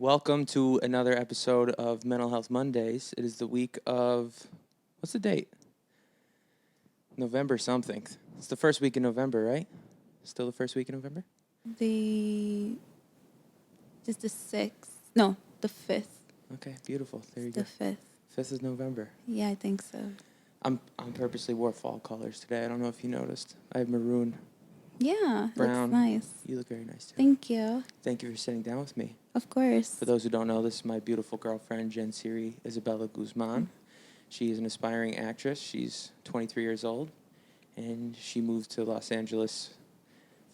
Welcome to another episode of Mental Health Mondays. It is the week of, what's the date? November something. It's the first week in November, right? Still the first week in November? Just the 6th. No, the 5th. Okay, beautiful. There you The go. 5th. 5th of November. Yeah, I think so. I'm purposely wore fall colors today. I don't know if you noticed. I have maroon, Yeah, brown. looks nice. You look very nice too. Thank you. Thank you for sitting down with me. Of course. For those who don't know, this is my beautiful girlfriend, Jansiry, Isabella Guzman. She is an aspiring actress. She's 23 years old, and she moved to Los Angeles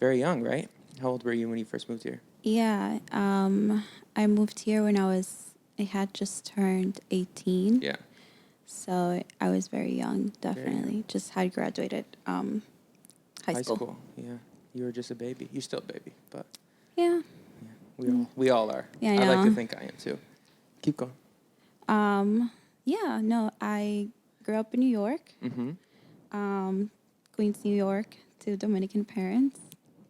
very young, right? How old were you when you first moved here? Yeah, I moved here when I had just turned 18. Yeah. So I was very young, definitely. Very young. Just had graduated high school. Yeah. You were just a baby. You're still a baby, but Yeah. we all are. Yeah, I like know. to think I am too. Keep going. Yeah, no, I grew up in New York, Mm-hmm. Queens, New York, to Dominican parents.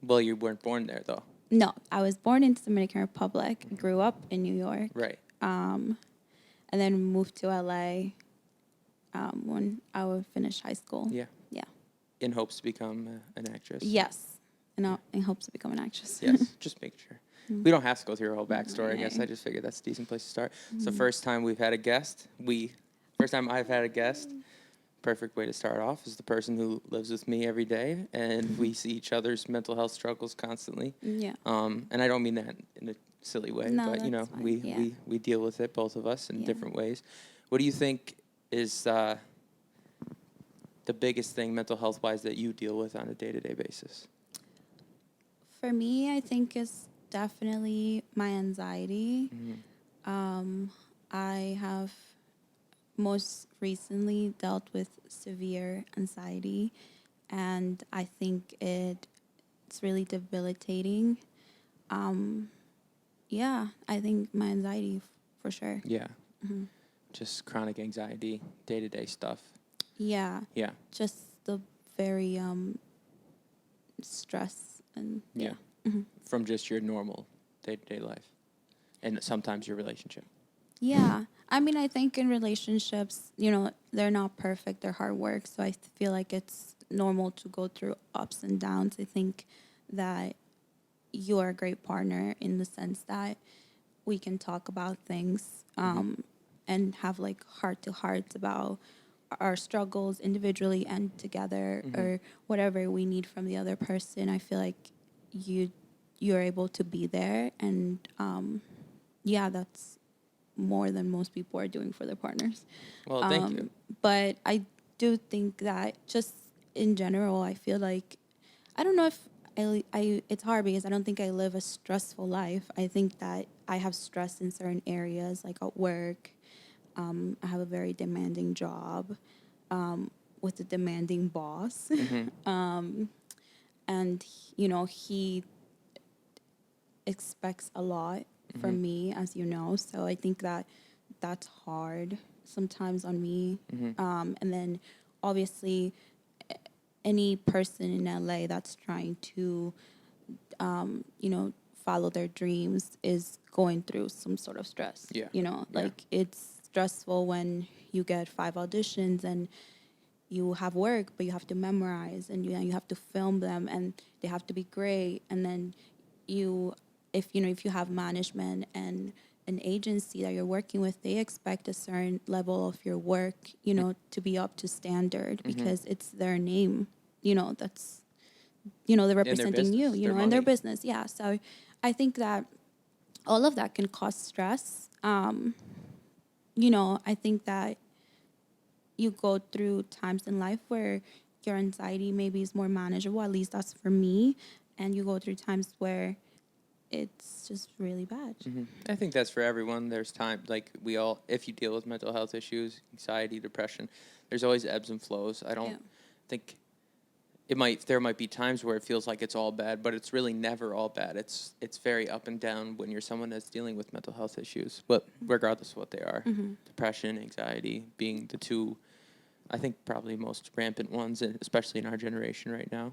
Well, you weren't born there, though. No, I was born in the Dominican Republic, grew up in New York. Right. And then moved to LA when I would finish high school. Yeah. Yeah. In hopes to become an actress. Yes. And in hopes to become an actress. Yes, just making sure. We don't have to go through your whole backstory, I guess. I just figured that's a decent place to start. It's the first time we've had a guest. First time I've had a guest. Perfect way to start off is the person who lives with me every day, and we see each other's mental health struggles constantly. Yeah. And I don't mean that in a silly way, No, but that's fine. we deal with it, both of us, in Yeah. different ways. What do you think is the biggest thing mental health wise that you deal with on a day-to-day basis? For me, I think it's definitely my anxiety. Mm-hmm. I have most recently dealt with severe anxiety, and I think it's really debilitating. Yeah, I think my anxiety for sure. Yeah. Mm-hmm. Just chronic anxiety, day-to-day stuff. Yeah, Yeah. just the very stress and Yeah. Mm-hmm. From just your normal day-to-day life. And sometimes your relationship. Yeah. I mean, I think in relationships, they're not perfect, they're hard work. So I feel like it's normal to go through ups and downs. I think that you're a great partner in the sense that we can talk about things and have like heart-to-hearts about our struggles individually and together or whatever we need from the other person. I feel like you're able to be there, and yeah, that's more than most people are doing for their partners. Well, thank you. But I do think that just in general, I feel like, I don't know if it's hard because I don't think I live a stressful life. I think that I have stress in certain areas, like at work. I have a very demanding job with a demanding boss. And, he expects a lot from me, as you know. So I think that that's hard sometimes on me. And then obviously any person in LA that's trying to, follow their dreams is going through some sort of stress. Yeah. Like it's stressful when you get 5 auditions and you have work, but you have to memorize and you have to film them and they have to be great. And then if you have management and an agency that you're working with, they expect a certain level of your work, to be up to standard because it's their name, that's, they're representing you, in their business. Yeah. So I think that all of that can cause stress. I think that you go through times in life where your anxiety maybe is more manageable, at least that's for me. And you go through times where it's just really bad. I think that's for everyone. There's time, like if you deal with mental health issues, anxiety, depression, there's always ebbs and flows. I don't think there might be times where it feels like it's all bad, but it's really never all bad. It's very up and down when you're someone that's dealing with mental health issues, but regardless of what they are, depression, anxiety being the two, I think probably most rampant ones, especially in our generation right now.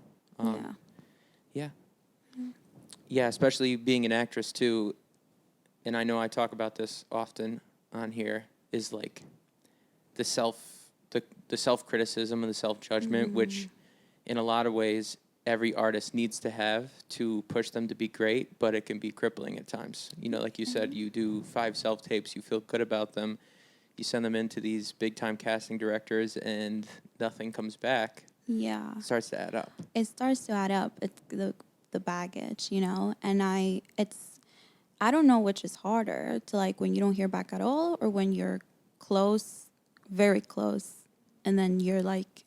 Yeah. Yeah, especially being an actress too. and I know I talk about this often on here, is like the self-criticism and the self-judgment, which in a lot of ways every artist needs to have to push them to be great, but it can be crippling at times. You know, like you said, you do 5 self-tapes, you feel good about them, you send them into these big-time casting directors, and nothing comes back. Yeah. It starts to add up. It starts to add up. It's the baggage, you know? And I don't know which is harder, to like when you don't hear back at all, or when you're close, very close, and then you're like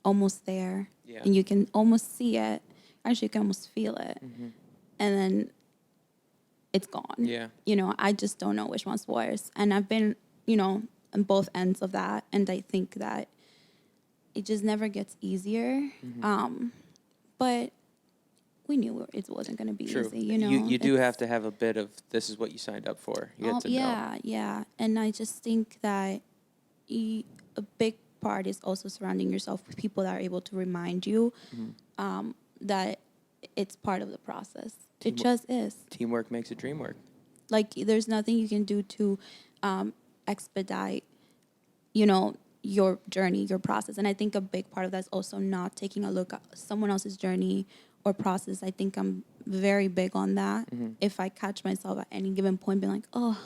almost there, and you can almost see it. Actually, you can almost feel it, and then it's gone. Yeah. You know, I just don't know which one's worse. And I've been, you know, on both ends of that, and I think that it just never gets easier. But we knew it wasn't going to be easy, you know. You do have to have a bit of, this is what you signed up for. You have to know. Yeah. And I just think that a big part is also surrounding yourself with people that are able to remind you that it's part of the process. It just is. Teamwork makes a dream work. Like, there's nothing you can do to expedite, you know, your journey, your process. And I think a big part of that is also not taking a look at someone else's journey or process. I think I'm very big on that. If I catch myself at any given point being like, oh,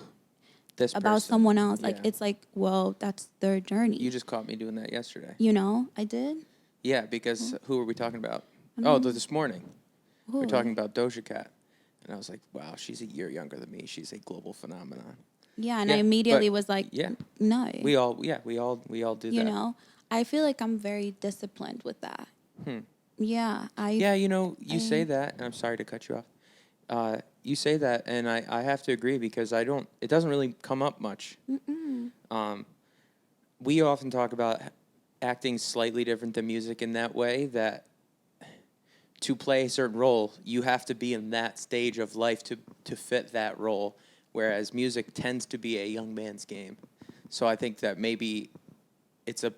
This about person. someone else, like, Yeah. it's like, well, that's their journey. You just caught me doing that yesterday. You know, I did. Yeah, because who were we talking about? This morning. Who? We're talking about Doja Cat. And I was like, wow, she's a year younger than me. She's a global phenomenon. Yeah, and I immediately but- was like, yeah. no. We all do that. You know, I feel like I'm very disciplined with that. Yeah, Yeah, you know, you say that, and I'm sorry to cut you off. You say that, and I have to agree, because it doesn't really come up much. We often talk about acting slightly different than music in that way, that to play a certain role, you have to be in that stage of life to fit that role, whereas music tends to be a young man's game. So I think that maybe it's a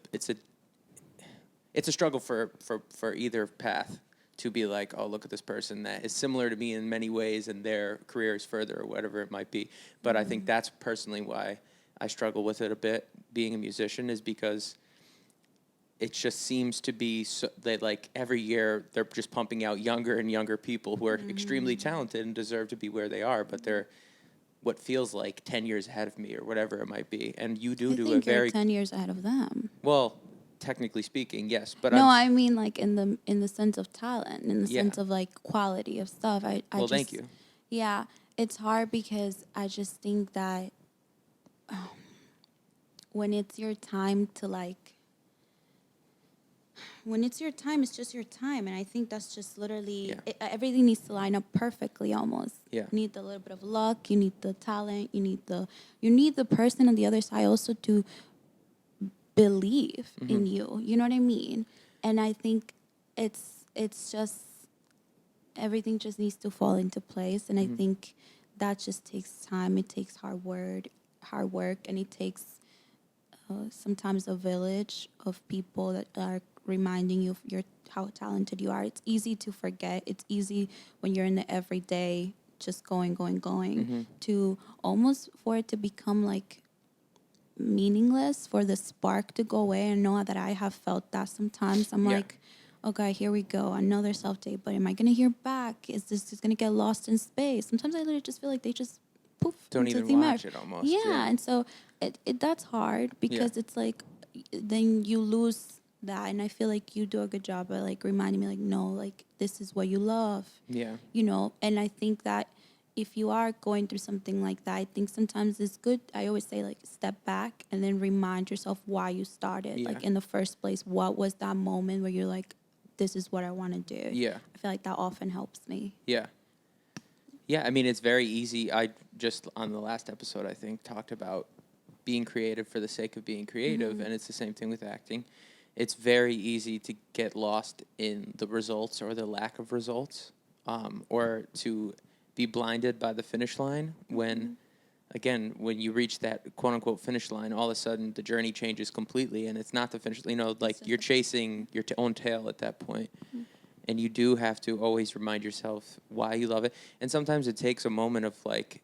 struggle for either path, to be like, oh, look at this person that is similar to me in many ways, and their career is further, or whatever it might be. But I think that's personally why I struggle with it a bit, being a musician, is because it just seems to be so that, like, every year they're just pumping out younger and younger people who are extremely talented and deserve to be where they are, but they're what feels like 10 years ahead of me, or whatever it might be. And you do I a think very you're 10 years ahead of them. well, technically speaking, yes, but No, I mean, like, in the sense of talent, in the Yeah. sense of like quality of stuff. I well, just, thank you. Yeah, it's hard because I just think that when it's your time to, like, when it's your time, it's just your time. And I think that's just literally, everything needs to line up perfectly almost. Yeah. You need a little bit of luck, you need the talent, you need the person on the other side also to believe in you. You know what I mean? And I think it's just, everything just needs to fall into place. And I think that just takes time. It takes hard work, and it takes sometimes a village of people that are reminding you of how talented you are. It's easy to forget. It's easy when you're in the everyday, just going, to almost for it to become like meaningless, for the spark to go away. I know that I have felt that sometimes. I'm like, okay, here we go, another self-tape, but am I going to hear back? Is this just going to get lost in space? Sometimes I literally just feel like they just poof. Don't into even the watch it almost. Yeah, and so that's hard, because it's like, then you lose that. And I feel like you do a good job at like reminding me, like, no, like, this is what you love. Yeah. You know, and I think that if you are going through something like that, I think sometimes it's good. I always say, like, step back and then remind yourself why you started. Yeah. Like, in the first place, what was that moment where you're like, this is what I want to do? Yeah. I feel like that often helps me. Yeah. Yeah, I mean, it's very easy. I just, on the last episode, I think, talked about being creative for the sake of being creative, and it's the same thing with acting. It's very easy to get lost in the results or the lack of results, or to be blinded by the finish line when, again, when you reach that quote-unquote finish line, all of a sudden the journey changes completely, and it's not the finish. You know, like, you're chasing your own tail at that point. And you do have to always remind yourself why you love it. And sometimes it takes a moment of, like,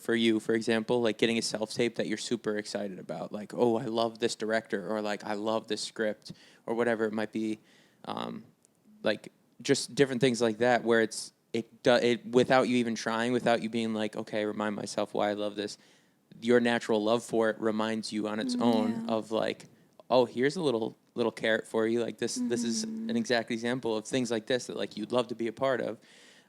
for you, for example, like getting a self-tape that you're super excited about, like, oh, I love this director, or like, I love this script, or whatever it might be, like just different things like that, where it without you even trying, without you being like, okay, remind myself why I love this, your natural love for it reminds you on its own of like, oh, here's a little carrot for you, like this is an exact example of things like this that like you'd love to be a part of.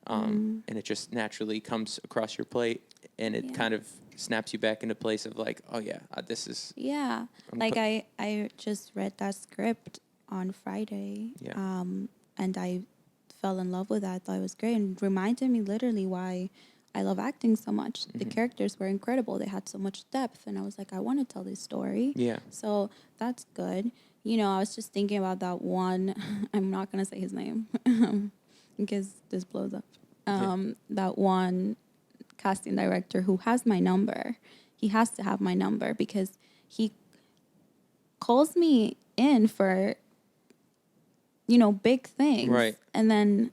And it just naturally comes across your plate, and it kind of snaps you back into place of like, oh yeah, this is. Yeah, like I just read that script on Friday, and I fell in love with that. I thought it was great, and reminded me literally why I love acting so much. The characters were incredible. They had so much depth, and I was like, I want to tell this story. Yeah. So that's good. You know, I was just thinking about that one. I'm not gonna say his name in case this blows up. That one casting director who has my number. He has to have my number because he calls me in for, you know, big things. Right. And then.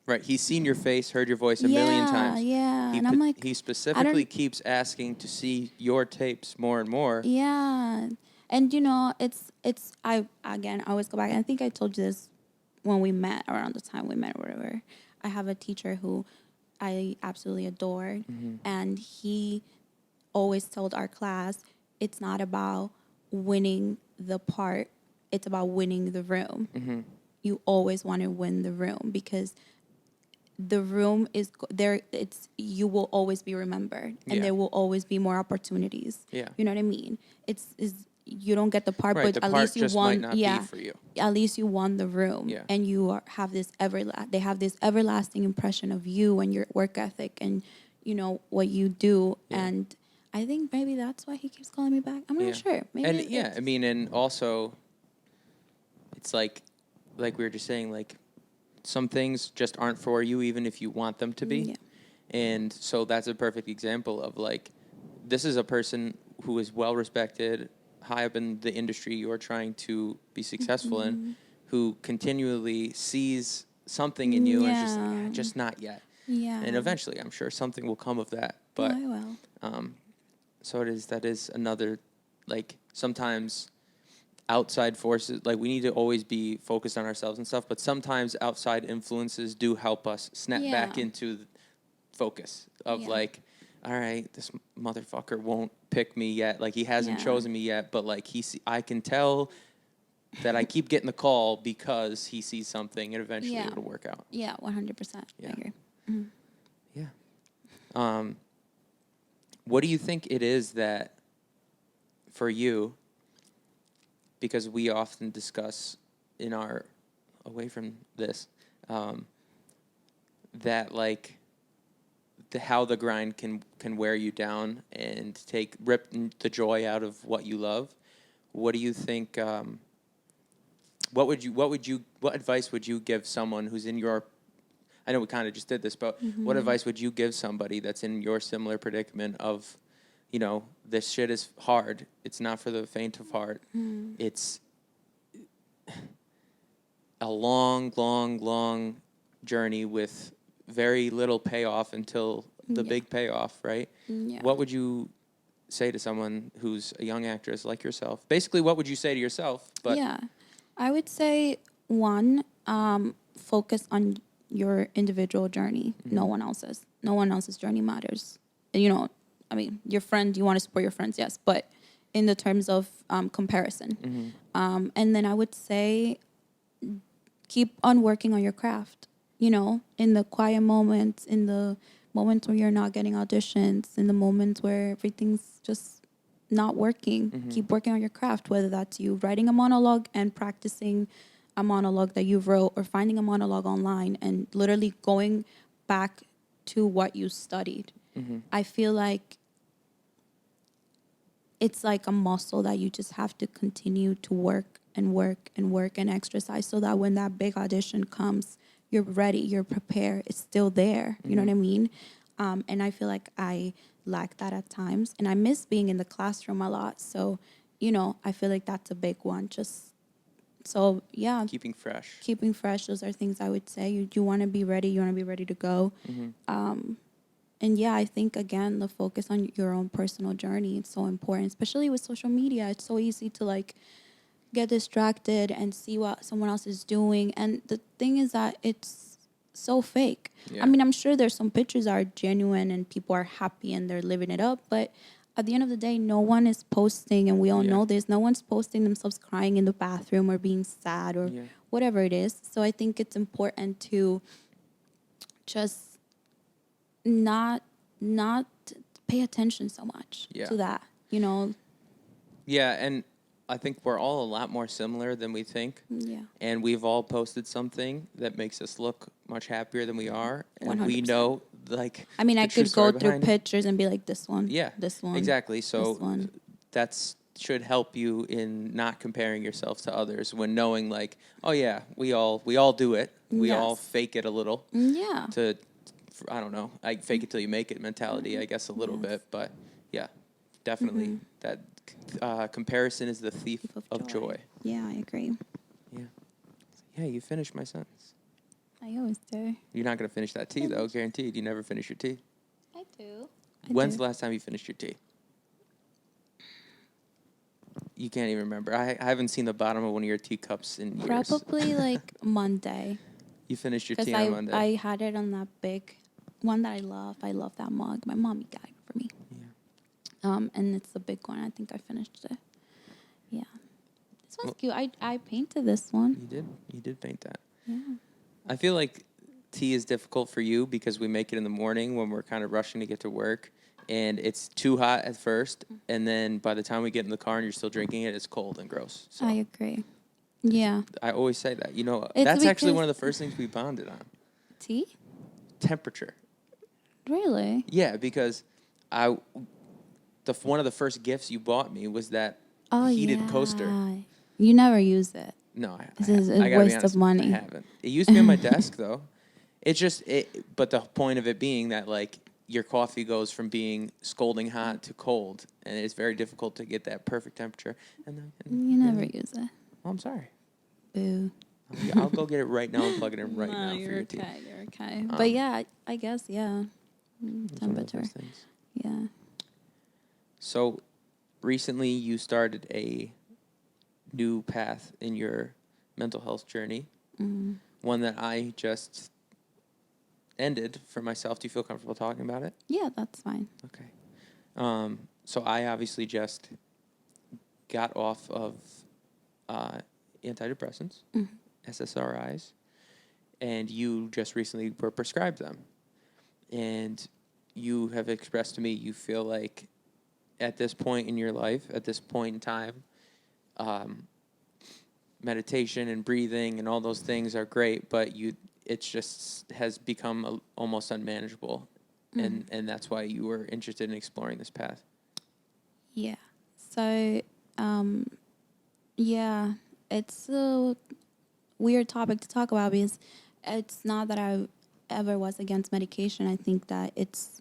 Right. He's seen your face, heard your voice a million times. Yeah. And I'm like. He specifically keeps asking to see your tapes more and more. Yeah. And, you know, I always go back. And I think I told you this when we met, around the time we met or whatever. I have a teacher who I absolutely adore. And he always told our class, it's not about winning the part, it's about winning the room. You always want to win the room because the room is there. You will always be remembered, and there will always be more opportunities. Yeah. You know what I mean? It's you don't get the part, Right, but the at part least you just won. might not be for you. At least you won the room, and you have this they have this everlasting impression of you and your work ethic and you know what you do. And I think maybe that's why he keeps calling me back. I'm not sure. Maybe and I mean, and also, it's like we were just saying, like some things just aren't for you, even if you want them to be. Yeah. And so that's a perfect example of like, this is a person who is well respected, high up in the industry you're trying to be successful in, who continually sees something in you and is just like, just not yet. Yeah. And eventually, I'm sure something will come of that. But I will. so that is another, like sometimes outside forces, like we need to always be focused on ourselves and stuff, but sometimes outside influences do help us snap back into the focus of like, all right, this motherfucker won't pick me yet. Like he hasn't chosen me yet, but like I can tell that I keep getting the call because he sees something and eventually it'll work out. Yeah, 100%. I agree. Yeah. What do you think it is that for you, because we often discuss in our, away from this, that like how the grind can wear you down and rip the joy out of what you love. What do you think, what advice would you give someone who's in your, I know we kind of just did this, but what advice would you give somebody that's in your similar predicament of, you know, this shit is hard. It's not for the faint of heart. It's a long, long, long journey with very little payoff until the big payoff, right? Yeah. What would you say to someone who's a young actress like yourself? Basically, what would you say to yourself? But yeah, I would say one, focus on your individual journey. No one else's. No one else's journey matters. You know, I mean, your friend, you want to support your friends, yes, but in the terms of comparison. And then I would say keep on working on your craft, you know, in the quiet moments, in the moments where you're not getting auditions, in the moments where everything's just not working. Keep working on your craft, whether that's you writing a monologue and practicing a monologue that you wrote or finding a monologue online and literally going back to what you studied. I feel like it's like a muscle that you just have to continue to work and work and work and exercise so that when that big audition comes, you're ready, you're prepared, it's still there. You know what I mean? And I feel like I lack that at times. And I miss being in the classroom a lot. So, you know, I feel like that's a big one. keeping fresh. Keeping fresh, those are things I would say. You want to be ready, you want to be ready to go. And yeah, I think again the focus on your own personal journey is so important, especially with social media. It's so easy to like get distracted and see what someone else is doing. And the thing is that it's so fake. Yeah. I mean, I'm sure there's some pictures that are genuine and people are happy and they're living it up, but at the end of the day, no one is posting, and we all know this, no one's posting themselves crying in the bathroom or being sad or whatever it is. So I think it's important to just not pay attention so much to that, you know. Yeah, and I think we're all a lot more similar than we think. Yeah. And we've all posted something that makes us look much happier than we are. And 100%. we know, like, I mean, I could go through behind it. pictures and be like, this one. Yeah. This one. Exactly. This So one. that's should help you in not comparing yourself to others when knowing, like, oh yeah, we all do it. We all fake it a little. Yeah. I don't know, like fake it till you make it mentality, I guess, a little bit. But yeah, definitely that comparison is the thief of joy. Yeah, I agree. Yeah. Yeah, you finished my sentence. I always do. You're not going to finish that tea, though, guaranteed. You never finish your tea. I do. When's the last time you finished your tea? You can't even remember. I haven't seen the bottom of one of your teacups in years. Probably like Monday. You finished your tea on Monday. I had it on that big one that I love. I love that mug. My mommy got it for me. Yeah. And it's the big one. I think I finished it. Yeah. This one's cute. I painted this one. You did? You did paint that. Yeah. I feel like tea is difficult for you because we make it in the morning when we're kind of rushing to get to work. And it's too hot at first. And then by the time we get in the car and you're still drinking it, it's cold and gross. So I agree. Yeah. I always say that. You know, It's that's actually one of the first things we bonded on. Tea? Temperature. Really? Yeah, because one of the first gifts you bought me was that heated coaster. You never use it. No, This is a waste of money. I haven't. It used to be on my desk, though. It's just, but the point of it being that, like, your coffee goes from being scalding hot to cold, and it's very difficult to get that perfect temperature. You never use it. Oh, I'm sorry. Boo. I'll go get it right now and plug it in right now for your tea. You're okay. But yeah, I guess, yeah. Temperature. Yeah. So recently you started a new path in your mental health journey, one that I just ended for myself. Do you feel comfortable talking about it? Yeah, that's fine. Okay. So I obviously just got off of antidepressants, SSRIs, and you just recently were prescribed them. And you have expressed to me you feel like at this point in your life, at this point in time, meditation and breathing and all those things are great, but it just has become almost unmanageable. And that's why you were interested in exploring this path. Yeah. So, yeah, it's a weird topic to talk about because it's not that I ever was against medication. I think that it's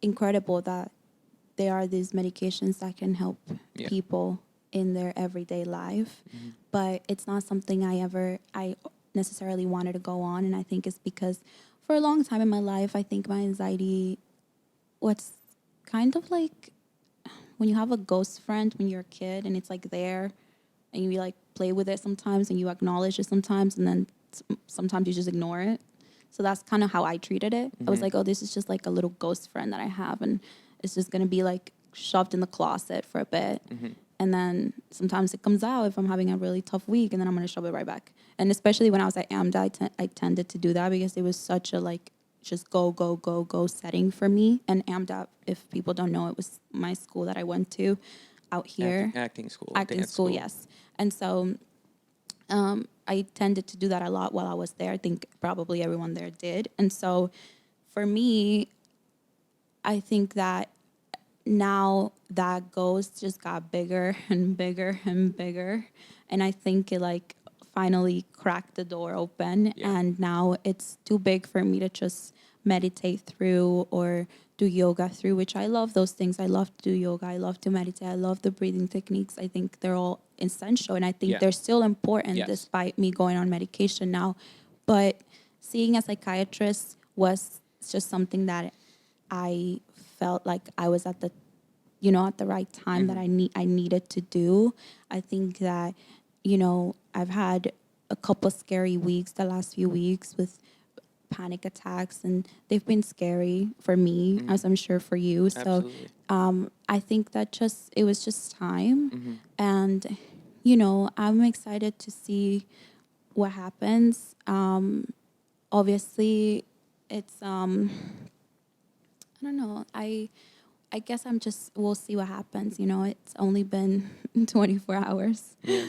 incredible that there are these medications that can help people in their everyday life, but it's not something I necessarily wanted to go on. And I think it's because for a long time in my life, I think my anxiety was kind of like when you have a ghost friend when you're a kid and it's like there and you like play with it sometimes and you acknowledge it sometimes and then sometimes you just ignore it. So that's kind of how I treated it. I was like, oh, this is just like a little ghost friend that I have and it's just going to be like shoved in the closet for a bit. And then sometimes it comes out if I'm having a really tough week and then I'm going to shove it right back. And especially when I was at AMDA, I tended to do that because it was such a like just go setting for me. And AMDA, if people don't know, it was my school that I went to out here. Acting school. Acting school, yes. And so I tended to do that a lot while I was there. I think probably everyone there did. And so for me, I think that now that ghost just got bigger and bigger and bigger. And I think it like finally cracked the door open. And now it's too big for me to just meditate through or do yoga through, which I love those things. I love to do yoga. I love to meditate. I love the breathing techniques. I think they're all essential. And I think they're still important despite me going on medication now. But seeing a psychiatrist was just something that I felt like I was at the, at the right time that I needed to do. I think that, I've had a couple scary weeks the last few weeks with panic attacks, and they've been scary for me, as I'm sure for you. So Absolutely. I think that it was just time. Mm-hmm. And, I'm excited to see what happens. Obviously, it's, I don't know. I guess we'll see what happens. It's only been 24 hours. Yeah.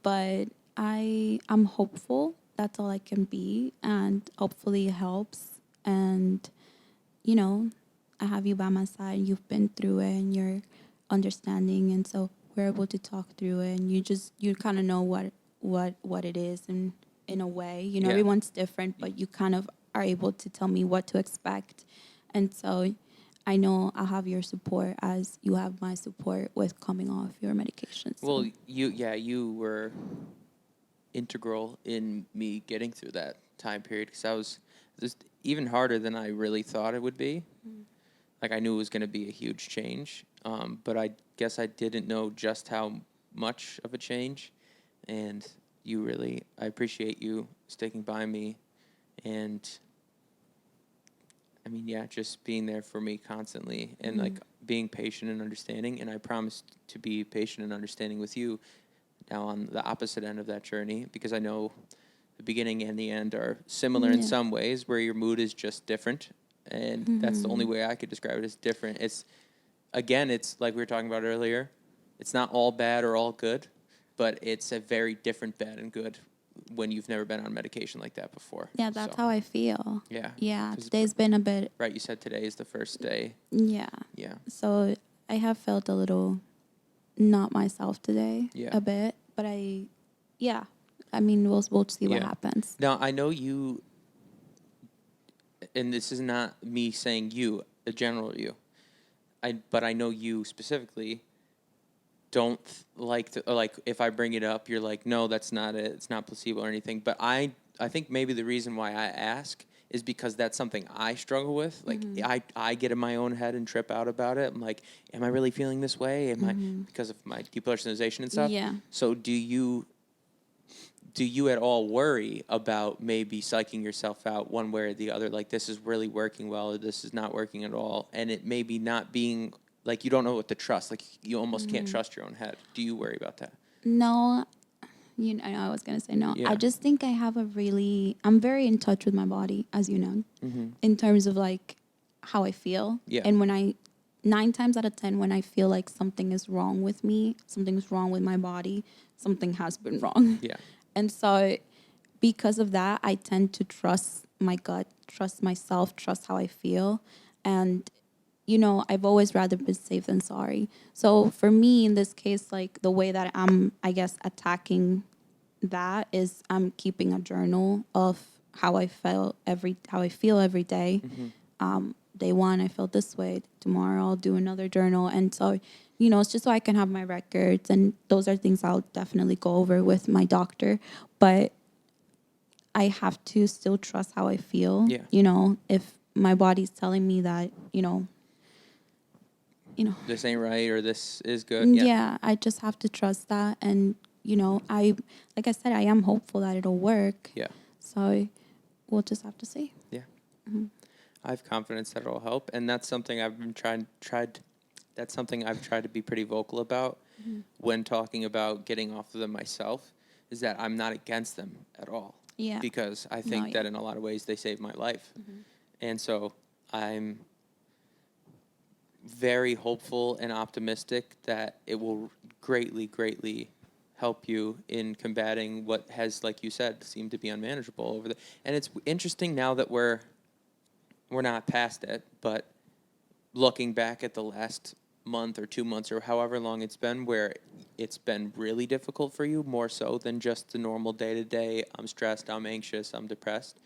But I'm hopeful. That's all I can be. And hopefully it helps. And, I have you by my side. You've been through it and you're understanding. And so we're able to talk through it. And you kind of know what it is in a way. Yeah. Everyone's different, but you kind of are able to tell me what to expect. And so I know I'll have your support as you have my support with coming off your medications. So. Well, you were integral in me getting through that time period, because I was just even harder than I really thought it would be. Like, I knew it was going to be a huge change, but I guess I didn't know just how much of a change. And I appreciate you sticking by me, and I mean, yeah, just being there for me constantly, and like being patient and understanding. And I promised to be patient and understanding with you now on the opposite end of that journey, because I know the beginning and the end are similar in some ways, where your mood is just different. And that's the only way I could describe it, is different. It's like we were talking about earlier. It's not all bad or all good, but it's a very different bad and good when you've never been on medication like that before. Yeah, that's how I feel. Yeah. Yeah, today's been a bit... Right, you said today is the first day. Yeah. Yeah. So I have felt a little not myself today, a bit. But I mean, we'll see what happens. Now, I know you, and this is not me saying you, a general you, but I know you specifically don't like to, like, if I bring it up, you're like, no, that's not it. It's not placebo or anything. But I think maybe the reason why I ask is because that's something I struggle with. Like, I get in my own head and trip out about it. I'm like, am I really feeling this way? Am I, because of my depersonalization and stuff? Yeah. So do you at all worry about maybe psyching yourself out one way or the other? Like, this is really working well, or this is not working at all. And it maybe not being, like, you don't know what to trust. Like, you almost can't trust your own head. Do you worry about that? No, I know I was going to say no. Yeah. I just think I'm very in touch with my body, as you know, in terms of like how I feel. Yeah. And 9 times out of 10, when I feel like something is wrong with me, something's wrong with my body, something has been wrong. Yeah. And so because of that, I tend to trust my gut, trust myself, trust how I feel. And, I've always rather been safe than sorry. So for me, in this case, like the way that I'm, I guess, attacking that is I'm keeping a journal of how I feel every day. Day one, I felt this way. Tomorrow, I'll do another journal. And so, it's just so I can have my records. And those are things I'll definitely go over with my doctor. But I have to still trust how I feel. Yeah. If my body's telling me that, This ain't right, or this is good. Yeah, I just have to trust that. And, like I said, I am hopeful that it'll work. Yeah. So we'll just have to see. Yeah. I have confidence that it'll help, and that's something I've been That's something I've tried to be pretty vocal about when talking about getting off of them myself. Is that I'm not against them at all. Yeah. Because I think that in a lot of ways they saved my life, and so I'm very hopeful and optimistic that it will greatly, greatly help you in combating what has, like you said, seemed to be unmanageable over the. And it's interesting now that we're not past it, but looking back at the last month or 2 months or however long it's been, where it's been really difficult for you, more so than just the normal day-to-day, I'm stressed, I'm anxious, I'm depressed.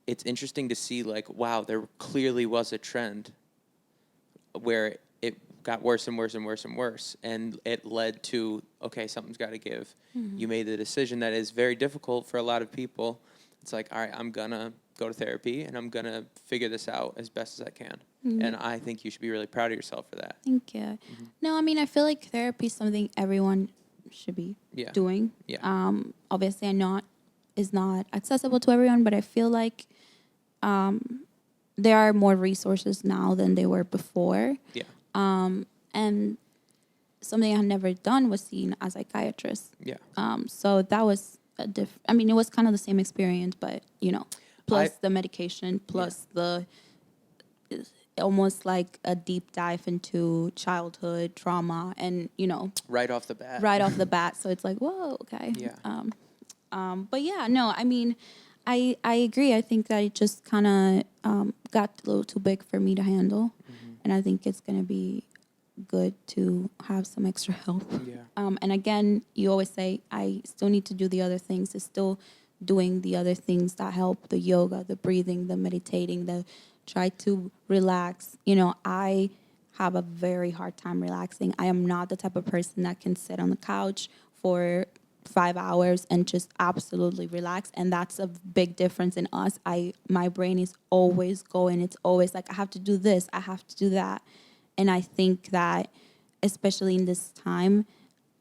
It's interesting to see, like, wow, there clearly was a trend where it got worse and worse and worse and worse, and it led to, okay, something's got to give. You made the decision that is very difficult for a lot of people, it's like, all right, I'm gonna go to therapy and I'm gonna figure this out as best as I can. And I think you should be really proud of yourself for that. Thank you. No, I mean, I feel like therapy is something everyone should be doing. Yeah. Obviously, I know is not accessible to everyone, but I feel like there are more resources now than they were before. Yeah. And something I had never done was seen a psychiatrist. Yeah. So that was I mean, it was kind of the same experience, but, you know, plus the medication, plus the almost like a deep dive into childhood trauma and, you know. Right off the bat. Right off the bat. So it's like, whoa, okay. Yeah. But yeah, no, I mean, I agree. I think that it just kind of got a little too big for me to handle. And I think it's going to be good to have some extra help. Yeah. And again, you always say, I still need to do the other things. It's still doing the other things that help, the yoga, the breathing, the meditating, the try to relax. You know, I have a very hard time relaxing. I am not the type of person that can sit on the couch for 5 hours and just absolutely relax. And that's a big difference in us. My brain is always going. It's always like, I have to do this, I have to do that. And I think that, especially in this time,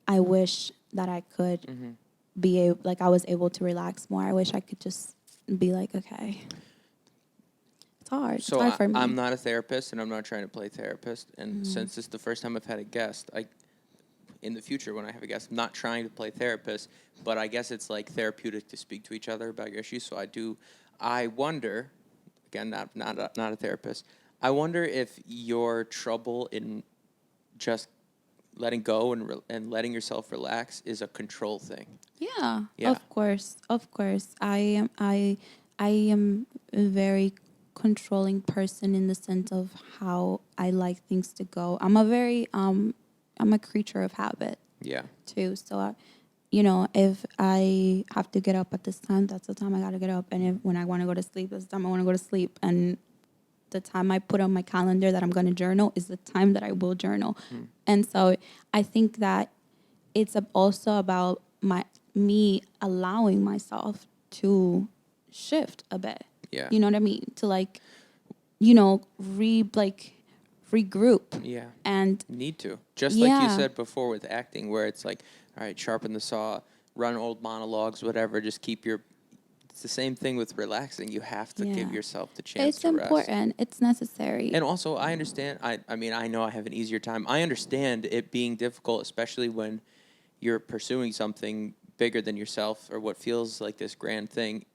I wish that I could be able, like I was able to relax more. I wish I could just be like, okay. It's hard. So it's hard for me. I'm not a therapist, and I'm not trying to play therapist. And since this is the first time I've had a guest, in the future when I have a guest, I'm not trying to play therapist, but I guess it's like therapeutic to speak to each other about your issues. So I wonder, again, not a therapist, I wonder if your trouble in just letting go and letting yourself relax is a control thing. Yeah. Of course. I am a very controlling person in the sense of how I like things to go. I'm a creature of habit. Yeah. Too. So, if I have to get up at this time, that's the time I got to get up. And when I want to go to sleep, that's the time I want to go to sleep. And the time I put on my calendar that I'm going to journal is the time that I will journal. And so I think that it's also about me allowing myself to shift a bit. Yeah. You know what I mean? To regroup. Yeah. And need to. Just like you said before with acting, where it's like, all right, sharpen the saw, run old monologues, whatever, just keep it's the same thing with relaxing. You have to give yourself the chance to rest. It's important. It's necessary. And also, I understand, I mean, I know I have an easier time. I understand it being difficult, especially when you're pursuing something bigger than yourself or what feels like this grand thing.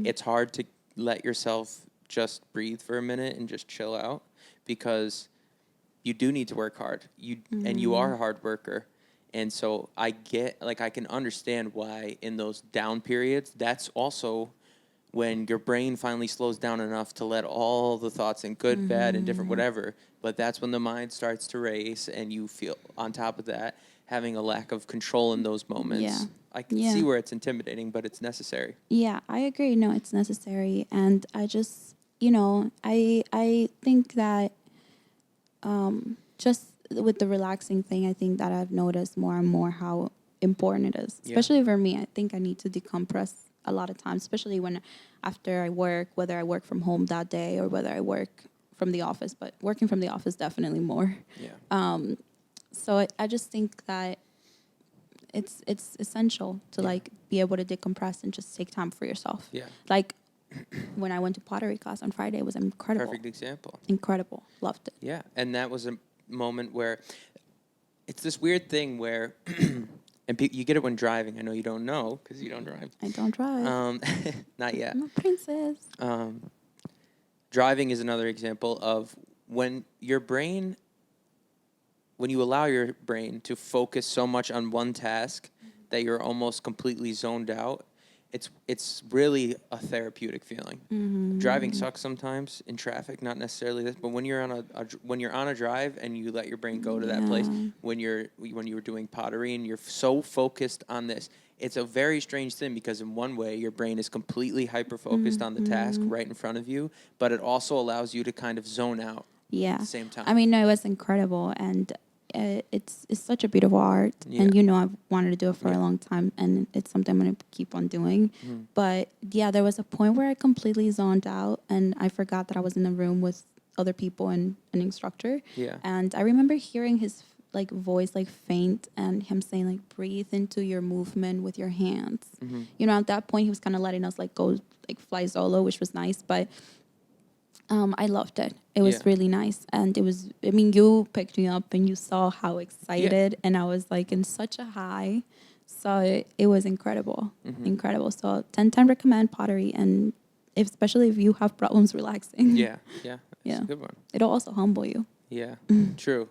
It's hard to let yourself just breathe for a minute and just chill out, because you do need to work hard. And you are a hard worker. And so I can understand why in those down periods, that's also when your brain finally slows down enough to let all the thoughts in, good, bad, and different whatever. But that's when the mind starts to race, and you feel, on top of that, having a lack of control in those moments. Yeah. I can see where it's intimidating, but it's necessary. Yeah, I agree. No, it's necessary. And I just, I think that just with the relaxing thing, I think that I've noticed more and more how important it is, especially for me. I think I need to decompress a lot of times, especially when after I work, whether I work from home that day or whether I work from the office, but working from the office definitely more. Yeah. So I just think that it's essential to be able to decompress and just take time for yourself. Yeah. Like when I went to pottery class on Friday, it was incredible. Perfect example. Incredible. Loved it. Yeah. And that was a moment where it's this weird thing where, and you get it when driving. I know you don't know because you don't drive. I don't drive. Not yet. I'm a princess. Driving is another example of when you allow your brain to focus so much on one task that you're almost completely zoned out. It's really a therapeutic feeling. Driving sucks sometimes in traffic, not necessarily this, but when you're on a drive and you let your brain go to that place, when you were doing pottery and you're so focused on this, it's a very strange thing, because in one way your brain is completely hyper focused on the task right in front of you, but it also allows you to kind of zone out. Yeah. At the same time. I mean, no, it was incredible, and it's such a beautiful art, Yeah. and I've wanted to do it for Yeah. a long time, and it's something I'm gonna keep on doing. Mhm. But yeah, there was a point where I completely zoned out, and I forgot that I was in the room with other people and an instructor. Yeah. And I remember hearing his like voice like faint, and him saying like breathe into your movement with your hands. Mhm. At that point he was kind of letting us like go like fly solo, which was nice, but I loved it. It was Yeah. really nice. And it was, I mean, you picked me up and you saw how excited, and I was like in such a high. So it was incredible. Mhm. Incredible. So 10 recommend pottery, and especially if you have problems relaxing. Yeah. Yeah. That's Yeah. a good one. It'll also humble you. Yeah. True.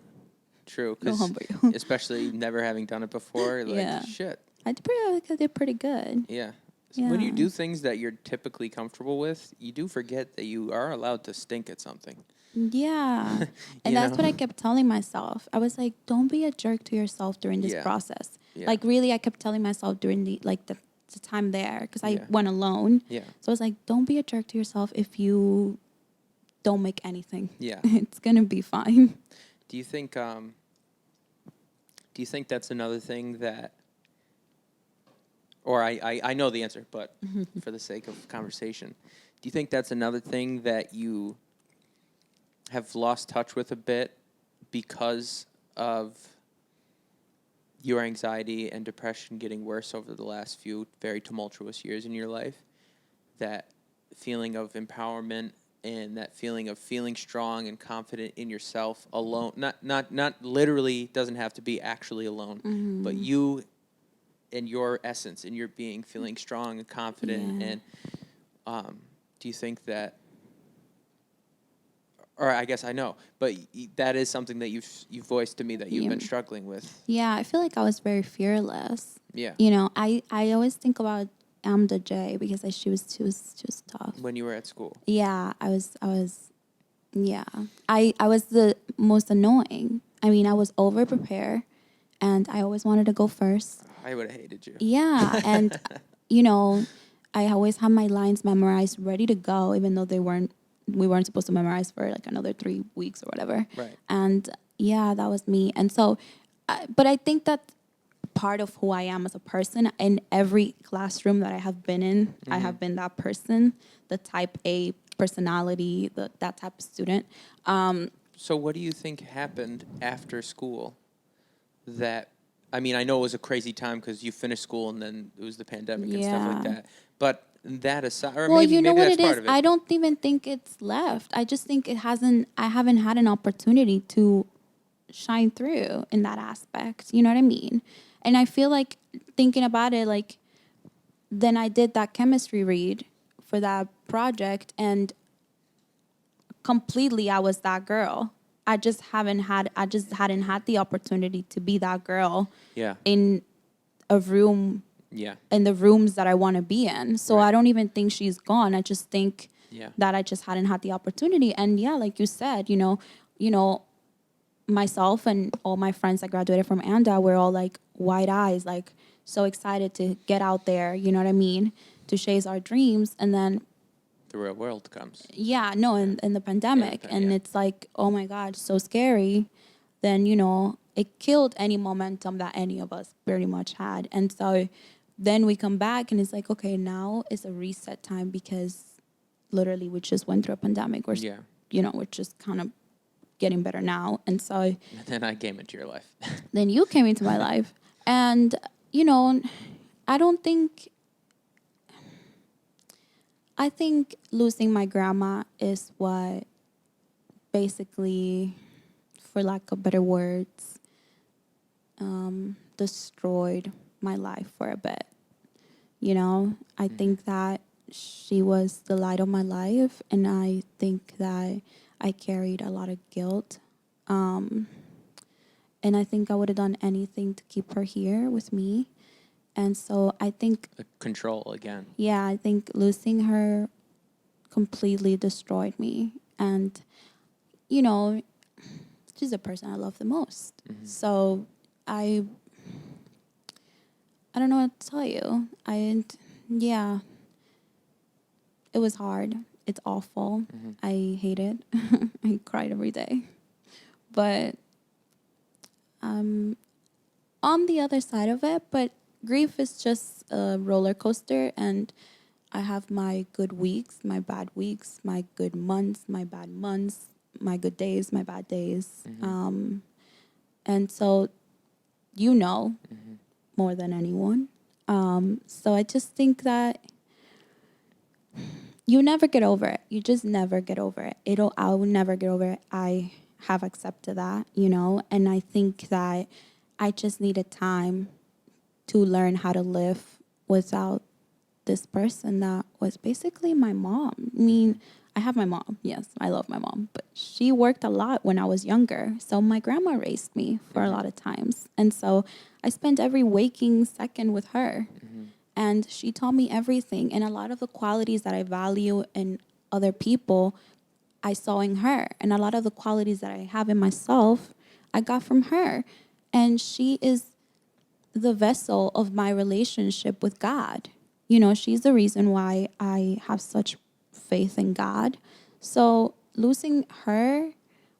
True. It'll 'Cause humble you. especially never having done it before, like Yeah. shit. I did pretty good. Yeah. When you Yeah. do things that you're typically comfortable with, you do forget that you are allowed to stink at something. Yeah. And You that's what I know? kept telling myself. I was like, don't be a jerk to yourself during this Yeah. process. Yeah. Like really, I kept telling myself during the time there, because I Yeah. went alone. Yeah. So I was like, don't be a jerk to yourself if you don't make anything. Yeah. It's going to be fine. Do you think that's another thing that, or I know the answer, but for the sake of conversation, do you think that's another thing that you have lost touch with a bit because of your anxiety and depression getting worse over the last few very tumultuous years in your life? That feeling of empowerment and that feeling of feeling strong and confident in yourself alone, not literally, doesn't have to be actually alone, but you and your essence and your being feeling strong and confident. Yeah. And do you think that, or I guess I know, but that is something that you've voiced to me that you've Yeah. been struggling with. Yeah, I feel like I was very fearless. Yeah. I always think about AMDA because she was tough. When you were at school. Yeah, I was yeah. I was the most annoying. I mean, I was over prepared, and I always wanted to go first. I would have hated you. Yeah, and you know, I always had my lines memorized, ready to go, even though we weren't supposed to memorize for like another 3 weeks or whatever. Right. And yeah, that was me. And so, but I think that part of who I am as a person, in every classroom that I have been in, I have been that person, the type A personality, that type of student. So what do you think happened after school that, I mean, I know it was a crazy time because you finished school and then it was the pandemic and stuff like Yeah. that. But that aside, or Well, maybe you know maybe what that's it part is? of it. I don't even think it's left. I just think I haven't had an opportunity to shine through in that aspect. You know what I mean? And I feel like, thinking about it, like, then I did that chemistry read for that project, and completely I was that girl. I just hadn't had the opportunity to be that girl Yeah. in a room, Yeah. in the rooms that I want to be in. So Right. I don't even think she's gone. I just think Yeah. that I just hadn't had the opportunity. And yeah, like you said, myself and all my friends that graduated from AMDA, we're all like wide eyes, like so excited to get out there, you know what I mean, to chase our dreams. And then, The real world comes. yeah, no, in the pandemic. And yeah. it's like, oh my God, so scary. Then, it killed any momentum that any of us pretty much had. And so then we come back and it's like, okay, now is a reset time, because literally we just went through a pandemic. Yeah. We're just kind of getting better now. And so And then I came into your life. then you came into my life. And, I don't think, I think losing my grandma is what basically, for lack of better words, destroyed my life for a bit. I think that she was the light of my life, and I think that I carried a lot of guilt. And I think I would have done anything to keep her here with me. And so I think, Control again. yeah, I think losing her completely destroyed me. And, she's the person I love the most. So I don't know what to tell you. Yeah, it was hard. It's awful. I hate it. I cried every day. But I'm on the other side of it, but grief is just a roller coaster, and I have my good weeks, my bad weeks, my good months, my bad months, my good days, my bad days. And so you know more than anyone. So I just think that you never get over it. You just never get over it. I will never get over it. I have accepted that, and I think that I just needed time to learn how to live without this person that was basically my mom. I mean, I have my mom. Yes, I love my mom, but she worked a lot when I was younger. So my grandma raised me for a lot of times. And so I spent every waking second with her. And she taught me everything. And a lot of the qualities that I value in other people, I saw in her. And a lot of the qualities that I have in myself, I got from her. And she is the vessel of my relationship with God. She's the reason why I have such faith in God. So losing her,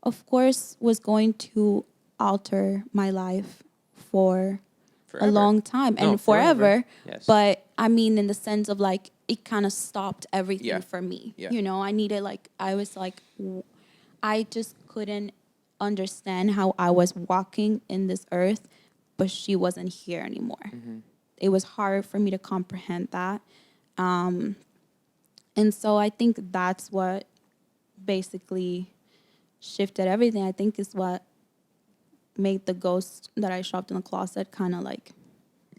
of course, was going to alter my life for a Forever. long time No, and forever. forever. Yes. But I mean, in the sense of like, it kind of stopped everything Yeah. for me. Yeah. I needed I just couldn't understand how I was walking in this earth, but she wasn't here anymore. It was hard for me to comprehend that. And so I think that's what basically shifted everything. I think is what made the ghost that I shoved in the closet kind of like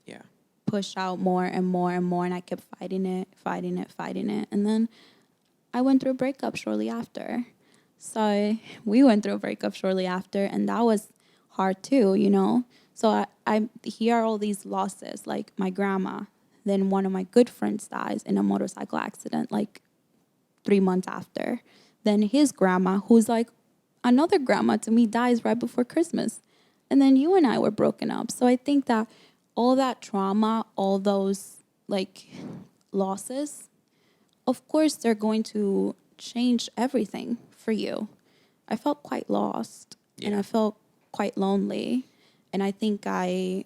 Yeah. push out more and more and more. And I kept fighting it. And then I went through a breakup shortly after. So we went through a breakup shortly after, and that was hard too. So I hear all these losses, like my grandma. Then one of my good friends dies in a motorcycle accident, like 3 months after. Then his grandma, who's like another grandma to me, dies right before Christmas. And then you and I were broken up. So I think that all that trauma, all those like losses, of course they're going to change everything for you. I felt quite lost and I felt quite lonely. And I think I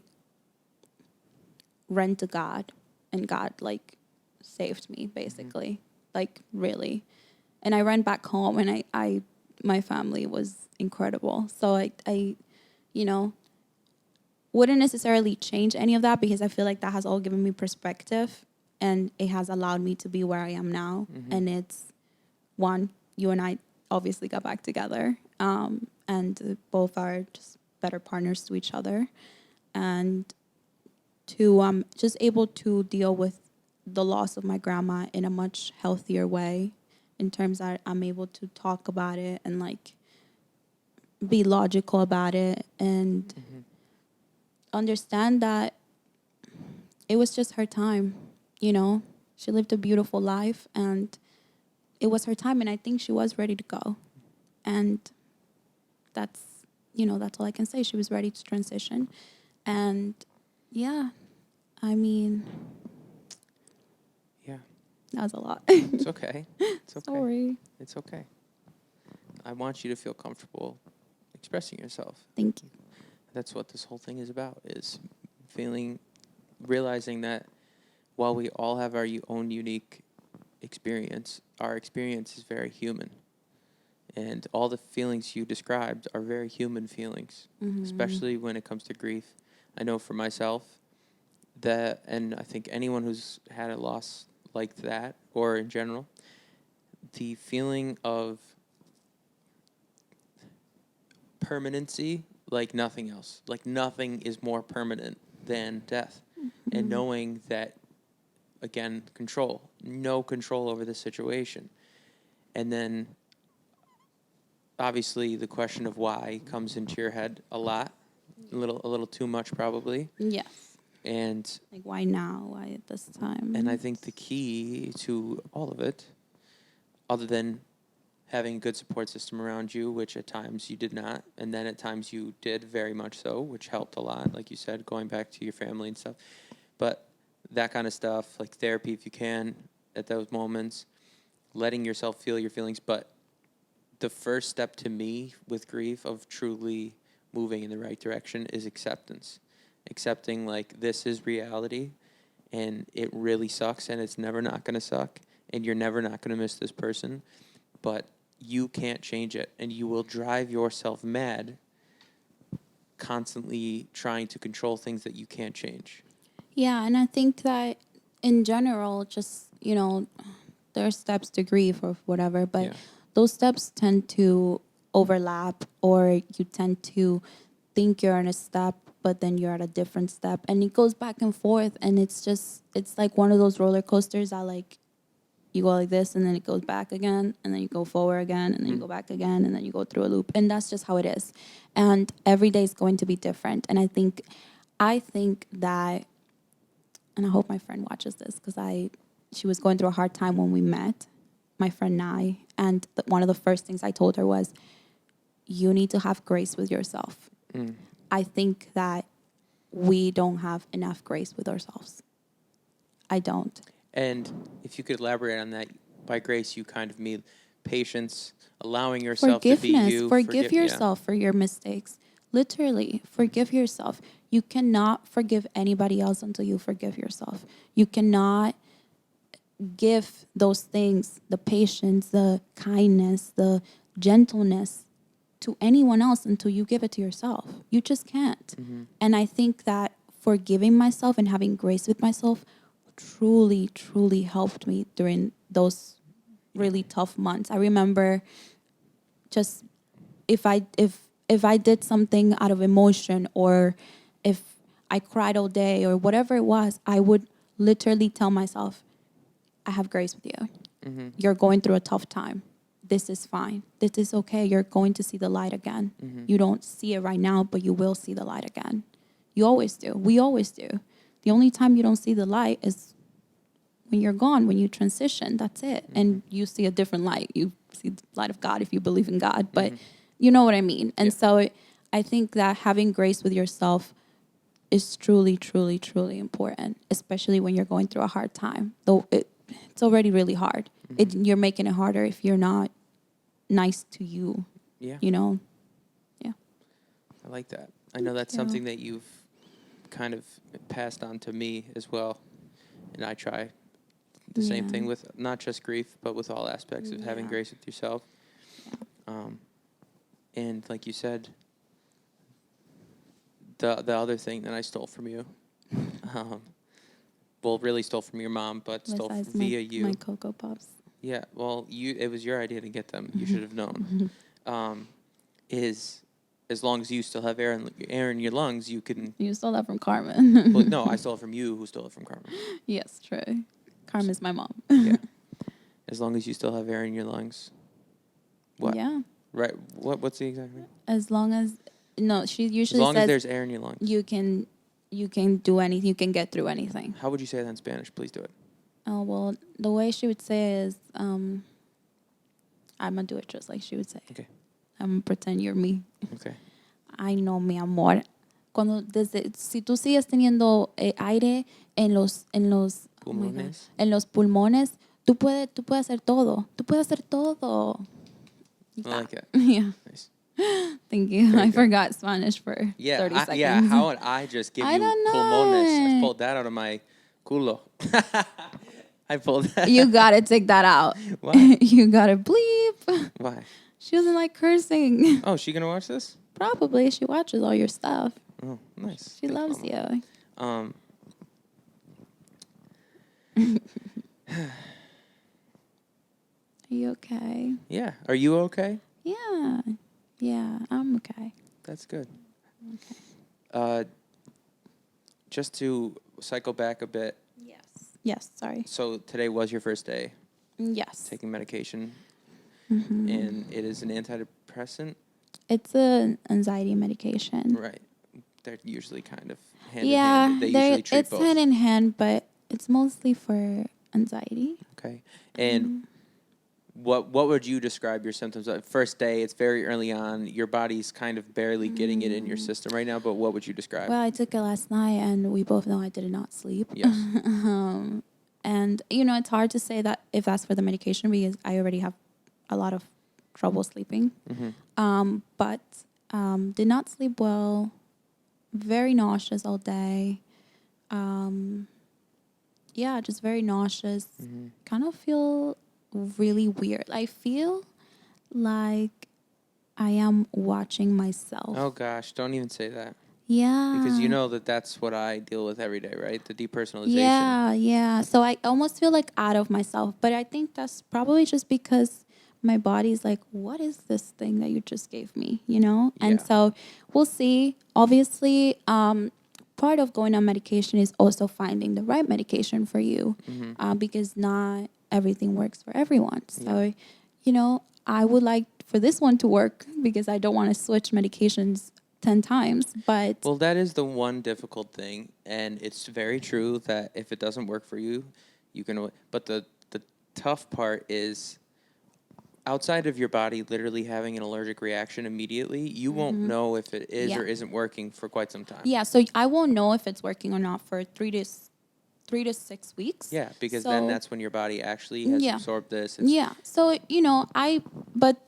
ran to God, and God like saved me basically. Like really. And I ran back home, and I my family was incredible. So I wouldn't necessarily change any of that, because I feel like that has all given me perspective, and it has allowed me to be where I am now. And it's one, you and I obviously got back together, and both are just better partners to each other. And two, I'm just able to deal with the loss of my grandma in a much healthier way, in terms that I'm able to talk about it and like be logical about it, and understand that it was just her time. She lived a beautiful life, and it was her time, and I think she was ready to go. And that's that's all I can say. She was ready to transition. And yeah, I mean, Yeah. that was a lot. It's okay. It's okay. Sorry. It's okay. I want you to feel comfortable expressing yourself. Thank you. That's what this whole thing is about, is realizing that while we all have our own unique experience, our experience is very human. And all the feelings you described are very human feelings, especially when it comes to grief. I know for myself that, and I think anyone who's had a loss like that, or in general, the feeling of permanency, like nothing else. Like nothing is more permanent than death. And knowing that, again, no control over the situation. And then obviously the question of why comes into your head a lot, a little too much probably. Yes. And Like, why now? Why at this time? and I think the key to all of it, other than having a good support system around you, which at times you did not, and then at times you did very much so, which helped a lot, like you said, going back to your family and stuff. But that kind of stuff, like therapy if you can at those moments, letting yourself feel your feelings. But the first step to me with grief of truly moving in the right direction is acceptance. Accepting, like, this is reality, and it really sucks, and it's never not going to suck, and you're never not going to miss this person, but you can't change it, and you will drive yourself mad constantly trying to control things that you can't change. Yeah, and I think that in general, just, there are steps to grief or whatever, but those steps tend to overlap, or you tend to think you're on a step, but then you're at a different step, and it goes back and forth, and it's like one of those roller coasters that, like, you go like this, and then it goes back again, and then you go forward again, and then you go back again, and then you go through a loop. And that's just how it is. And every day is going to be different. And I think that, and I hope my friend watches this, because she was going through a hard time when we met, my friend and I. And one of the first things I told her was, you need to have grace with yourself. I think that we don't have enough grace with ourselves. I don't. And if you could elaborate on that, by grace, you kind of mean patience, allowing yourself to be you. Forgive yourself for your mistakes. Literally, forgive yourself. You cannot forgive anybody else until you forgive yourself. You cannot give those things, the patience, the kindness, the gentleness, to anyone else until you give it to yourself. You just can't. And I think that forgiving myself and having grace with myself truly, truly helped me during those really tough months. I remember just if I did something out of emotion, or if I cried all day or whatever it was, I would literally tell myself, I have grace with you. You're going through a tough time. This is fine. This is okay. You're going to see the light again. You don't see it right now, but you will see the light again. You always do. We always do. The only time you don't see the light is when you're gone, when you transition. That's it. And you see a different light. You see the light of God if you believe in God. But you know what I mean? And so I think that having grace with yourself is truly, truly, truly important, especially when you're going through a hard time. Though it's already really hard. You're making it harder if you're not nice to you. Yeah. Yeah. I like that. I know that's something that you've kind of passed on to me as well. And I try the same thing with not just grief, but with all aspects of having grace with yourself. And like you said, the other thing that I stole from you, well, really stole from your mom, but stole via you. My Cocoa Pops. Yeah, well, it was your idea to get them. You should have known. Is as long as you still have air in your lungs, you can. You stole that from Carmen. Well, no, I stole it from you, who stole it from Carmen. Yes, true. Carmen's my mom. Yeah. As long as you still have air in your lungs. What? Yeah. Right. What's the exact thing? As long as she usually says. As long as there's air in your lungs. You can do anything. You can get through anything. How would you say that in Spanish? Please do it. Oh, well, the way she would say it is, I'm going to do it just like she would say. Okay. I'm going to pretend you're me. Okay. Ay, no, mi amor. Si tú sigues teniendo aire en los Pulmones. En los pulmones, tú puedes hacer todo. Tú puedes hacer todo. I like it. Yeah. Nice. Thank you. Very I good. forgot Spanish for 30 seconds. Yeah, how would I just give you don't know. pulmones? I pulled that out of my culo. I pulled that. You got to take that out. Why? You got to bleep. Why? She doesn't like cursing. Oh, she gonna watch this? Probably. She watches all your stuff. Oh, nice. She Thanks, loves Mama. you. Are you okay? Yeah. Are you okay? Yeah. Yeah, I'm okay. That's good. Okay. Just to cycle back a bit. Yes. Yes, sorry. So today was your first day Yes. taking medication, Mm-hmm. and it is an antidepressant. It's an anxiety medication. Right. They're usually kind of hand in Yeah, hand. They usually treat it's both. hand in hand, but it's mostly for anxiety. Okay. And what would you describe your symptoms of? First day, it's very early on. Your body's kind of barely getting it in your system right now, but what would you describe? Well, I took it last night, and we both know I did not sleep. Yes. And, it's hard to say that if that's for the medication, because I already have a lot of trouble sleeping. Mm-hmm. But Did not sleep well. Very nauseous all day. Yeah, just very nauseous. Mm-hmm. Kind of feel really weird. I feel like I am watching myself. Oh gosh, don't even say that. Yeah. Because you know that that's what I deal with every day, right? The depersonalization. Yeah. So I almost feel like out of myself. But I think that's probably just because my body's like, what is this thing that you just gave me? You know? And Yeah. so we'll see. Obviously, part of going on medication is also finding the right medication for you, because not everything works for everyone. So, I would like for this one to work because I don't want to switch medications 10 times. But Well, that is the one difficult thing, and it's very true that if it doesn't work for you, you can. But the tough part is outside of your body literally having an allergic reaction immediately, you won't know if it is Yeah. or isn't working for quite some time. yeah, so I won't know if it's working or not for 3 to 6 weeks. Yeah, because So, then that's when your body actually has yeah. absorbed this. Yeah. So, but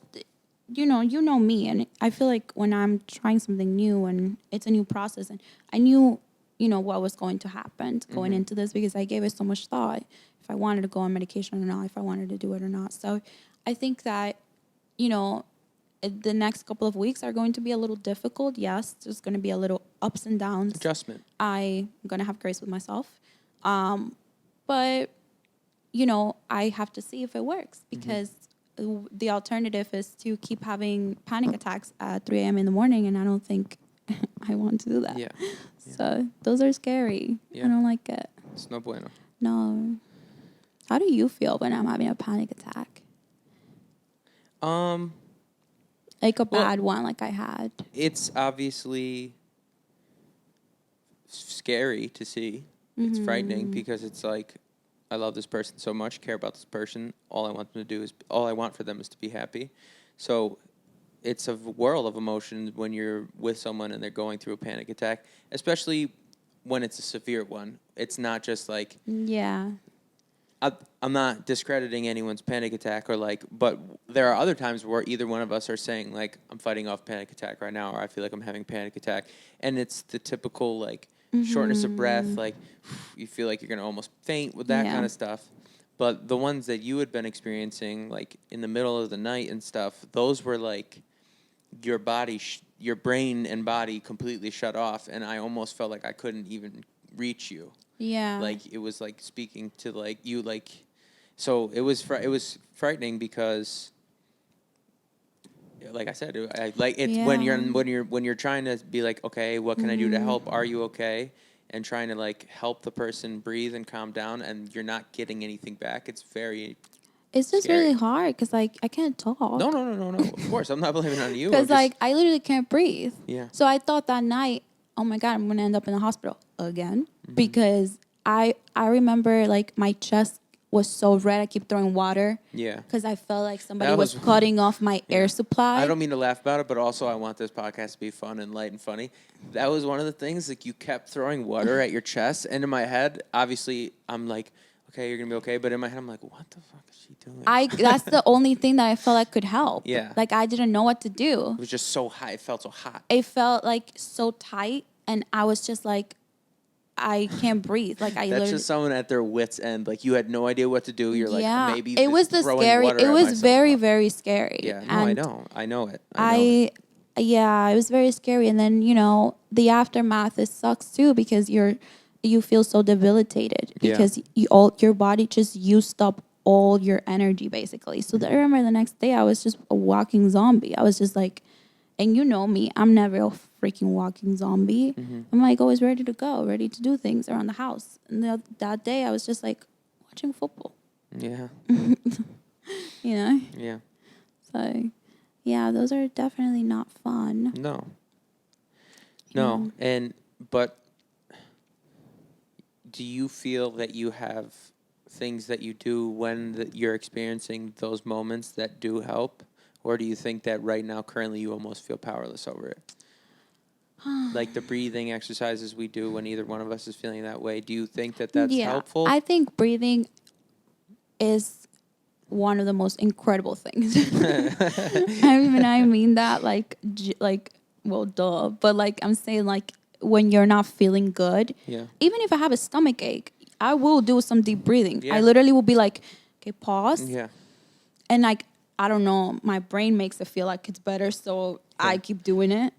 you know me, and I feel like when I'm trying something new and it's a new process, and I knew, what was going to happen going into this because I gave it so much thought if I wanted to go on medication or not, if I wanted to do it or not. So I think that, the next couple of weeks are going to be a little difficult. Yes, there's going to be a little ups and downs. Adjustment. I'm going to have grace with myself. But, I have to see if it works because the alternative is to keep having panic attacks at 3 a.m. in the morning, and I don't think I want to do that. Yeah. So those are scary. Yeah. I don't like it. It's no bueno. No. How do you feel when I'm having a panic attack? Like a bad one like I had. It's obviously scary to see. It's frightening because it's like, I love this person so much, care about this person. All I want for them is to be happy. So it's a world of emotions when you're with someone and they're going through a panic attack, especially when it's a severe one. It's not just like, Yeah. I'm not discrediting anyone's panic attack but there are other times where either one of us are saying like, I'm fighting off panic attack right now, or I feel like I'm having panic attack. And it's the typical like shortness of breath, like you feel like you're going to almost faint with that kind of stuff. But the ones that you had been experiencing like in the middle of the night and stuff, those were like your body, your brain and body completely shut off. And I almost felt like I couldn't even reach you. Yeah. Like it was like speaking to like you, like, so it was frightening because, like I said, when you're trying to be like, okay, what can I do to help? Are you okay? And trying to like help the person breathe and calm down, and you're not getting anything back. It's just scary. really hard because like I can't talk. No. Of course, I'm not blaming it on you. Because like I literally can't breathe. Yeah. So I thought that night, oh my God, I'm gonna end up in the hospital again because I remember like my chest was so red. I keep throwing water. Yeah. Because I felt like somebody was cutting off my air supply. I don't mean to laugh about it, but also I want this podcast to be fun and light and funny. That was one of the things, like you kept throwing water at your chest, and in my head, obviously, I'm like, okay, you're gonna be okay, but in my head, I'm like, what the fuck is she doing? That's the only thing that I felt like could help. Yeah. Like I didn't know what to do. It was just so high. It felt so hot. It felt like so tight, and I was just like, I can't breathe. Like That's just someone at their wit's end. Like you had no idea what to do. You're like, maybe it was the scary. It was very, very scary. Yeah, no, I know it. Yeah, it was very scary. And then the aftermath sucks too because you feel so debilitated because your body just used up all your energy basically. So I remember the next day I was just a walking zombie. I was just like, and you know me, I'm never a freaking walking zombie. I'm like always ready to go, ready to do things around the house. And that day I was just like watching football. Yeah. Yeah. So, yeah, those are definitely not fun. No. But do you feel that you have things that you do when you're experiencing those moments that do help? Or do you think that right now, currently, you almost feel powerless over it? Like the breathing exercises we do when either one of us is feeling that way. Do you think that that's helpful? I think breathing is one of the most incredible things. I mean that like well, duh. But like I'm saying, like when you're not feeling good, Yeah. even if I have a stomach ache, I will do some deep breathing. Yeah. I literally will be like, okay, pause. Yeah. And like, I don't know, my brain makes it feel like it's better. So I keep doing it.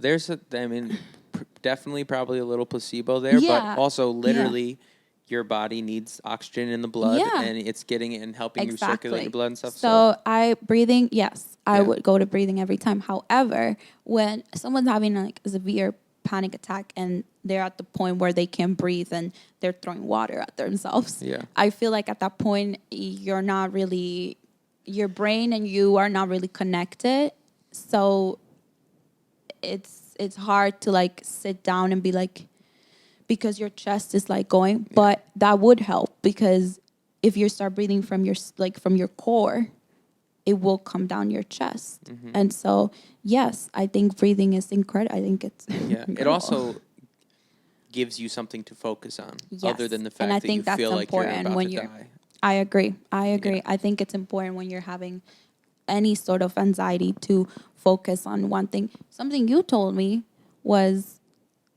Definitely probably a little placebo there, but Yeah. also Yeah. literally your body needs oxygen in the blood Yeah. and it's getting it and helping you circulate your blood and stuff. So I breathing, yes, I Yeah. would go to breathing every time. However, when someone's having like a severe panic attack and they're at the point where they can't breathe and they're throwing water at themselves, Yeah. I feel like at that point you're not really, your brain and you are not really connected. So it's hard to like sit down and be like, because your chest is like going, but that would help because if you start breathing from your from your core, it will come down your chest. Mm-hmm. And so, yes, I think breathing is incredible. I think it's It also gives you something to focus on other than the fact that you feel like you're about to die. I agree. Yeah. I think it's important when you're having any sort of anxiety to focus on one thing. Something you told me was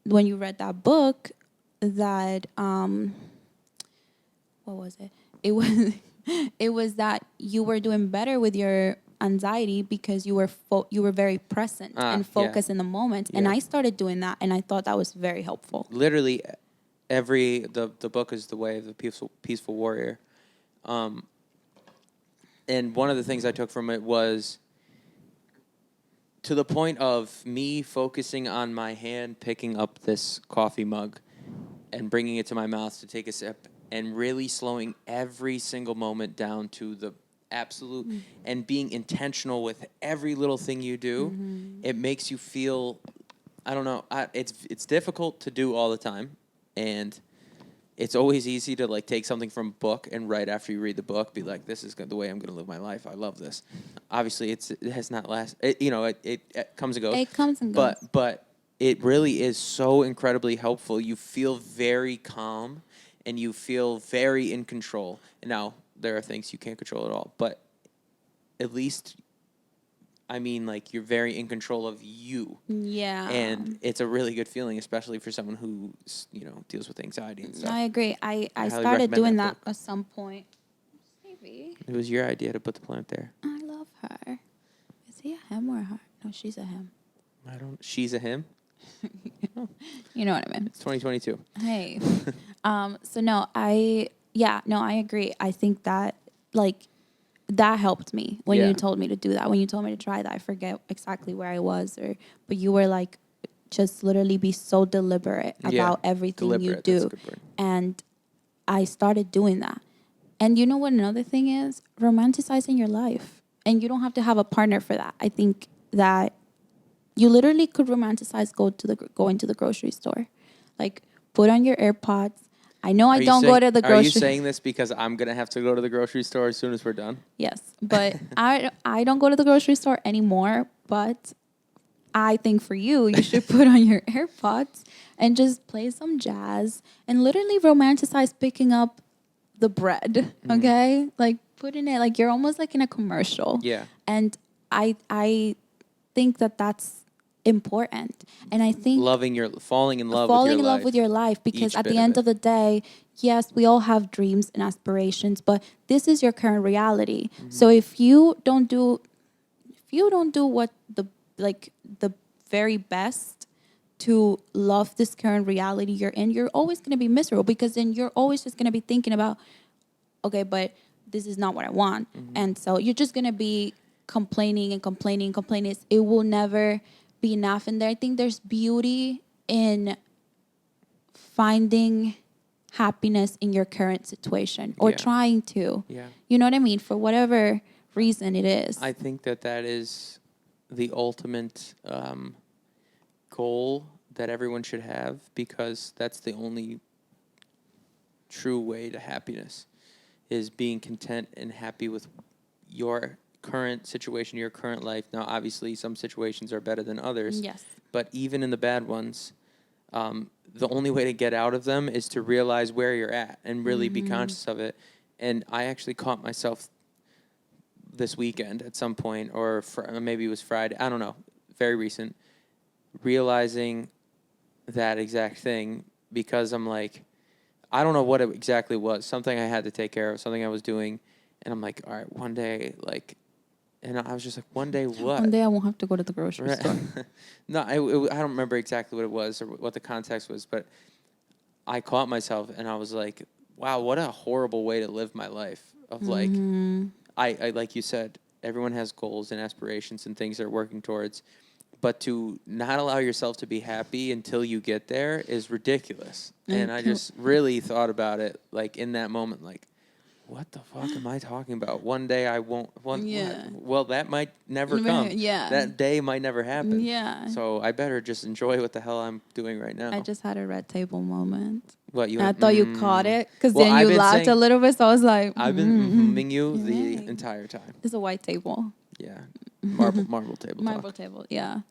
when you read that book that what was it? It was it was that you were doing better with your anxiety because you were very present and focused in the moment. And I started doing that, and I thought that was very helpful. Literally, the book is The Way of the Peaceful Warrior, and one of the things I took from it was to the point of me focusing on my hand picking up this coffee mug and bringing it to my mouth to take a sip and really slowing every single moment down to the absolute and being intentional with every little thing you do. It makes you feel, I don't know, it's difficult to do all the time, and it's always easy to like take something from a book and right after you read the book be like, this is the way I'm going to live my life. I love this. Obviously it has not it comes and goes. It comes and goes. But it really is so incredibly helpful. You feel very calm and you feel very in control. And now there are things you can't control at all, but at least, I mean, like, you're very in control of you. Yeah. And it's a really good feeling, especially for someone who, deals with anxiety and stuff. I agree. I highly started recommend doing that that at some point. Maybe. It was your idea to put the plant there. I love her. Is he a him or a her? No, she's a him. She's a him? You know what I mean. It's 2022. Hey. So no, I agree. I think that like that helped me when you told me to do that. When you told me to try that, I forget exactly where I was, but you were like, just literally be so deliberate about everything you do. That's a good word. And I started doing that. And you know what another thing is? Romanticizing your life. And you don't have to have a partner for that. I think that you literally could romanticize going to the grocery store. Like, put on your AirPods. I know I don't go to the grocery. Are you saying this because I'm going to have to go to the grocery store as soon as we're done? Yes, but I don't go to the grocery store anymore, but I think for you should put on your AirPods and just play some jazz and literally romanticize picking up the bread, okay? Like, putting it, like, you're almost like in a commercial. Yeah. And I think that that's important. And I think falling in love with your life, because Each at bit the of end it. of the day, yes, we all have dreams and aspirations, but this is your current reality. So if you don't do what the very best to love this current reality you're in, you're always going to be miserable, because then you're always just going to be thinking about, okay, but this is not what I want. And so you're just going to be complaining and complaining and complaining. It will never be enough. And I think there's beauty in finding happiness in your current situation, or trying to. Yeah. You know what I mean? For whatever reason it is. I think that is the ultimate goal that everyone should have, because that's the only true way to happiness, is being content and happy with your current situation, your current life. Now, obviously, some situations are better than others. Yes. But even in the bad ones, the only way to get out of them is to realize where you're at and really be conscious of it. And I actually caught myself this weekend at some point, or maybe it was Friday, I don't know, very recent, realizing that exact thing because I'm like, I don't know what it exactly was. Something I had to take care of, something I was doing. And I'm like, all right, one day, like, and I was just like, one day what? One day I won't have to go to the grocery Right. store. No, I don't remember exactly what it was or what the context was, but I caught myself and I was like, wow, what a horrible way to live my life. Of like, I like you said, everyone has goals and aspirations and things they're working towards, but to not allow yourself to be happy until you get there is ridiculous. And I just really thought about it, like in that moment, like, what the fuck am I talking about? One day I won't. Yeah. Well, that might never come. Yeah. That day might never happen. Yeah. So I better just enjoy what the hell I'm doing right now. I just had a red table moment. What you? And I thought you caught it because Well, then I've you been laughed a saying- little bit. So I was like, I've been mm you You're the right. entire time. It's a white table. Yeah, marble table Marble talk. table, yeah.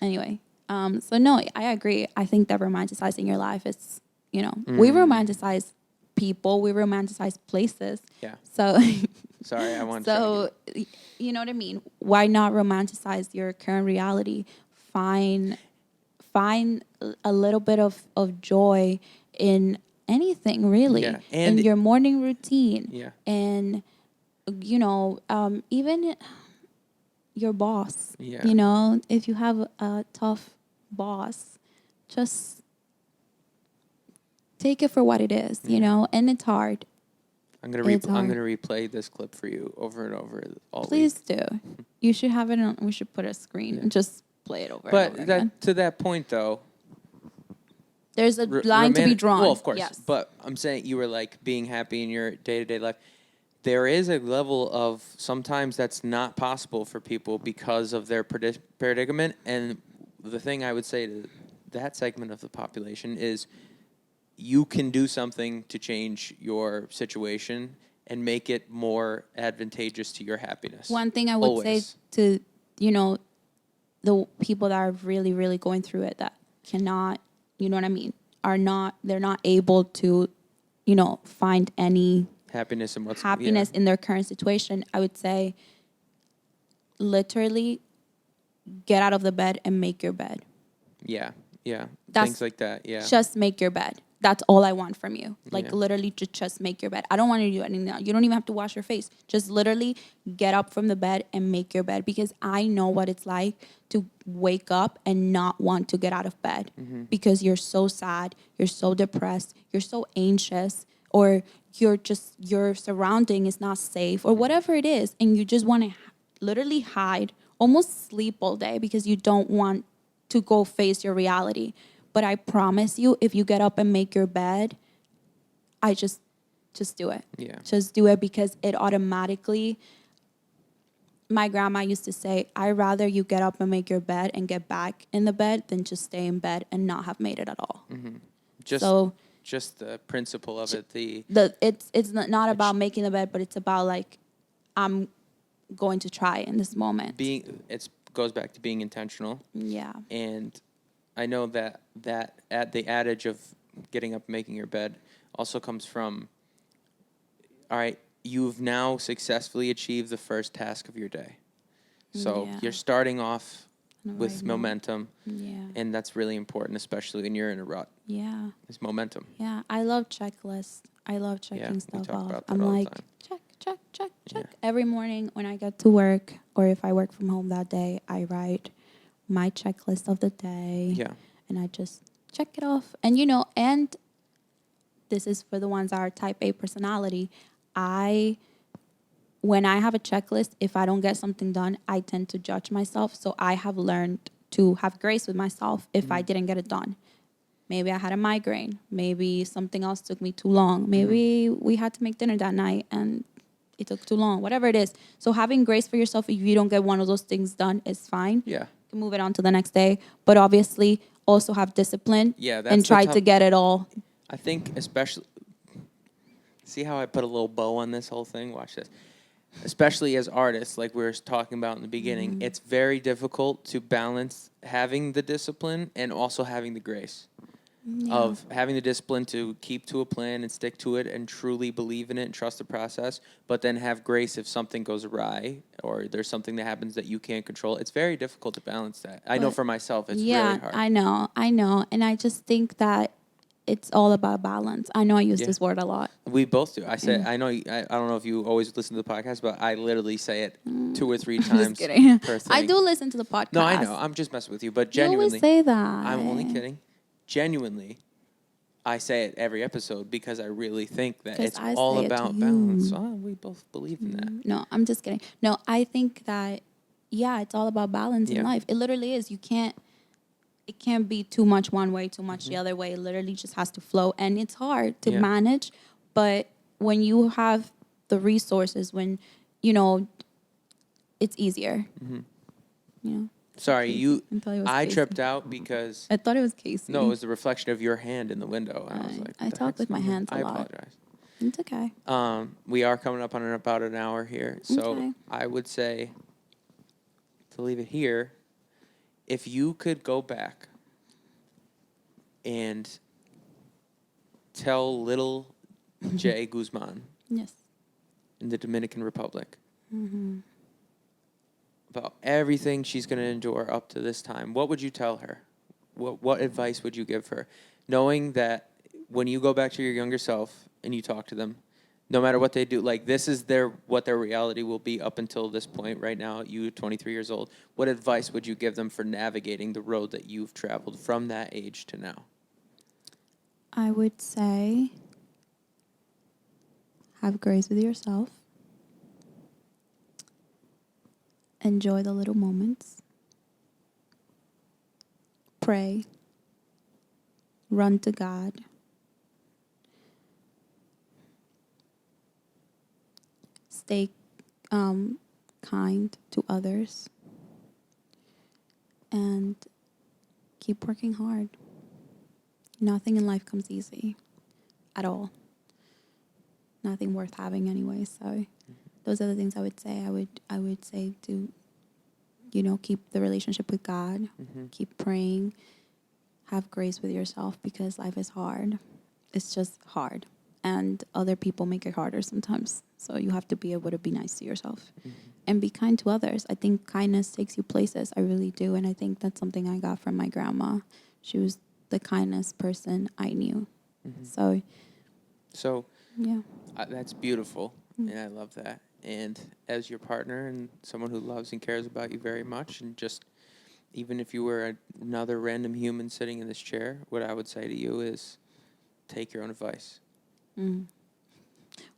Anyway, so no, I agree. I think that romanticizing your life is, we romanticize people, we romanticize places. Yeah. So, Sorry, I wanted so you know what I mean. Why not romanticize your current reality? Find a little bit of joy in anything, really, Yeah, in and your morning routine, Yeah. and even your boss. Yeah. If you have a tough boss, just take it for what it is, and it's hard. I'm gonna replay this clip for you over and over all Please week. do. You should have it on. We should put a screen and just play it over and over But again. to that point though, There's a line to be drawn. Well, of course. Yes. But I'm saying you were like being happy in your day-to-day life. There is a level of sometimes that's not possible for people because of their predicament. And the thing I would say to that segment of the population is you can do something to change your situation and make it more advantageous to your happiness. One thing I would say to, the people that are really, really going through it that cannot, you know what I mean, they're not able to, find any happiness in their current situation. I would say literally get out of the bed and make your bed. Yeah. That's things like that. Yeah. Just make your bed. That's all I want from you. Like Yeah. literally just make your bed. I don't want you to do anything else. You don't even have to wash your face. Just literally get up from the bed and make your bed, because I know what it's like to wake up and not want to get out of bed because you're so sad, you're so depressed, you're so anxious, or your surrounding is not safe or whatever it is, and you just want to literally hide, almost sleep all day because you don't want to go face your reality. But I promise you, if you get up and make your bed, I just do it. Yeah. Just do it, because it automatically, my grandma used to say, I'd rather you get up and make your bed and get back in the bed than just stay in bed and not have made it at all. Just the principle of it. It's not about making the bed, but it's about like, I'm going to try in this moment. It goes back to being intentional. Yeah. And I know that at the adage of getting up and making your bed also comes from, all right, you've now successfully achieved the first task of your day. So you're starting off with momentum. Yeah. And that's really important, especially when you're in a rut. Yeah. It's momentum. Yeah. I love checklists. I love checking stuff off. About that I'm all like, the time. check. Yeah. Every morning when I get to work, or if I work from home that day, I write my checklist of the day. Yeah. And I just check it off. And, and this is for the ones that are type A personality. When I have a checklist, if I don't get something done, I tend to judge myself. So I have learned to have grace with myself if I didn't get it done. Maybe I had a migraine. Maybe something else took me too long. Maybe we had to make dinner that night and it took too long. Whatever it is. So having grace for yourself if you don't get one of those things done is fine. Yeah. You can move it on to the next day. But obviously also have discipline and try to get it all. I think especially, see how I put a little bow on this whole thing? Watch this. Especially as artists, like we were talking about in the beginning, it's very difficult to balance having the discipline and also having the grace. of having the discipline to keep to a plan and stick to it and truly believe in it and trust the process, but then have grace if something goes awry or there's something that happens that you can't control. It's very difficult to balance that. I know for myself, it's really hard. I know. And I just think that it's all about balance. I know I use this word a lot. We both do. I say, I know, I don't know if you always listen to the podcast, but I literally say it 2 or 3 times per thing. I do listen to the podcast. No, I know. I'm just messing with you, but genuinely. You always say that. I'm only kidding. Genuinely, I say it every episode because I really think that it's all about balance. Oh, we both believe in that. No, I'm just kidding. No, I think that, it's all about balance in life. It literally is. It can't be too much one way, too much the other way. It literally just has to flow. And it's hard to manage. But when you have the resources, when, it's easier. Sorry, I tripped out because... I thought it was Casey. No, it was the reflection of your hand in the window. And I was like, I talk with my hands a lot. I apologize. It's okay. We are coming up on about an hour here. So I would say, to leave it here, if you could go back and tell little J. Guzman in the Dominican Republic about everything she's going to endure up to this time, what would you tell her? What advice would you give her? Knowing that when you go back to your younger self and you talk to them, no matter what they do, like this is what their reality will be up until this point right now, you 23 years old. What advice would you give them for navigating the road that you've traveled from that age to now? I would say have grace with yourself. Enjoy the little moments. Pray. Run to God. Stay kind to others. And keep working hard. Nothing in life comes easy at all. Nothing worth having anyway. So those are the things I would say. I would say to, keep the relationship with God. Keep praying. Have grace with yourself because life is hard. It's just hard. And other people make it harder sometimes. So you have to be able to be nice to yourself. And be kind to others. I think kindness takes you places. I really do. And I think that's something I got from my grandma. She was the kindest person I knew. So yeah. That's beautiful. And I love that. And as your partner and someone who loves and cares about you very much, and just even if you were another random human sitting in this chair, what I would say to you is take your own advice.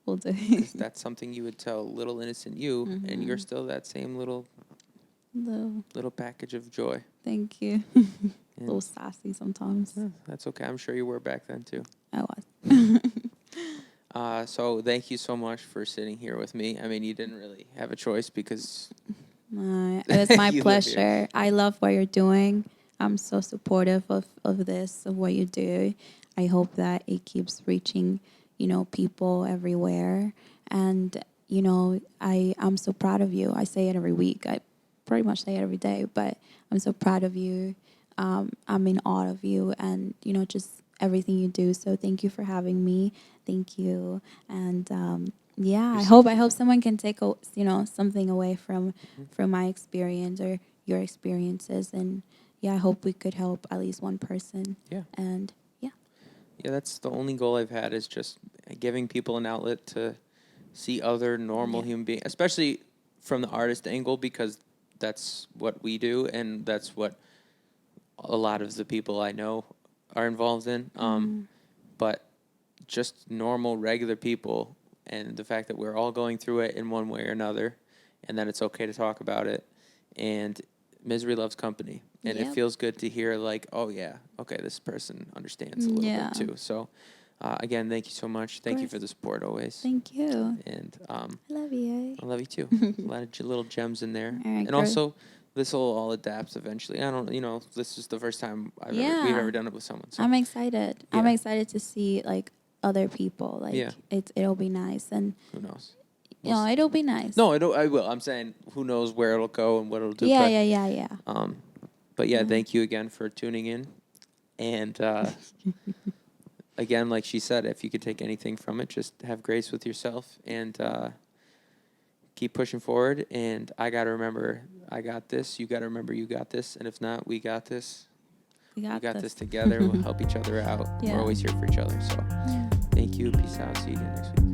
Will do. That's something you would tell little innocent you, and you're still that same little package of joy. Thank you. A little sassy sometimes. Yeah, that's okay. I'm sure you were back then too. I was. So thank you so much for sitting here with me. I mean, you didn't really have a choice because... It's my pleasure. I love what you're doing. I'm so supportive of what you do. I hope that it keeps reaching, people everywhere. And, I'm so proud of you. I say it every week. I pretty much say it every day, but I'm so proud of you. I'm in awe of you and, just everything you do. So thank you for having me. Thank you. And, I hope someone can take something away from my experience or your experiences, and I hope we could help at least one person. And that's the only goal I've had, is just giving people an outlet to see other normal human beings, especially from the artist angle, because that's what we do and that's what a lot of the people I know are involved in. But just normal, regular people. And the fact that we're all going through it in one way or another, and that it's okay to talk about it. And misery loves company. And it feels good to hear, like, oh, yeah, okay, this person understands a little bit, too. So, again, thank you so much. Thank you for the support always. Thank you. And I love you. I love you, too. A lot of little gems in there. Right, and also, this will all adapt eventually. I don't, this is the first time we've ever done it with someone. So. I'm excited. Yeah. I'm excited to see, like, other people. Like, it'll be nice. And who knows? It'll be nice. No, I will. I'm saying who knows where it'll go and what it'll do. Yeah. But thank you again for tuning in. And again, like she said, if you could take anything from it, just have grace with yourself and keep pushing forward. And I got to remember, I got this. You got to remember, you got this. And if not, we got this. We got this together. We'll help each other out. Yeah. We're always here for each other. So thank you. Peace out. See you again next week.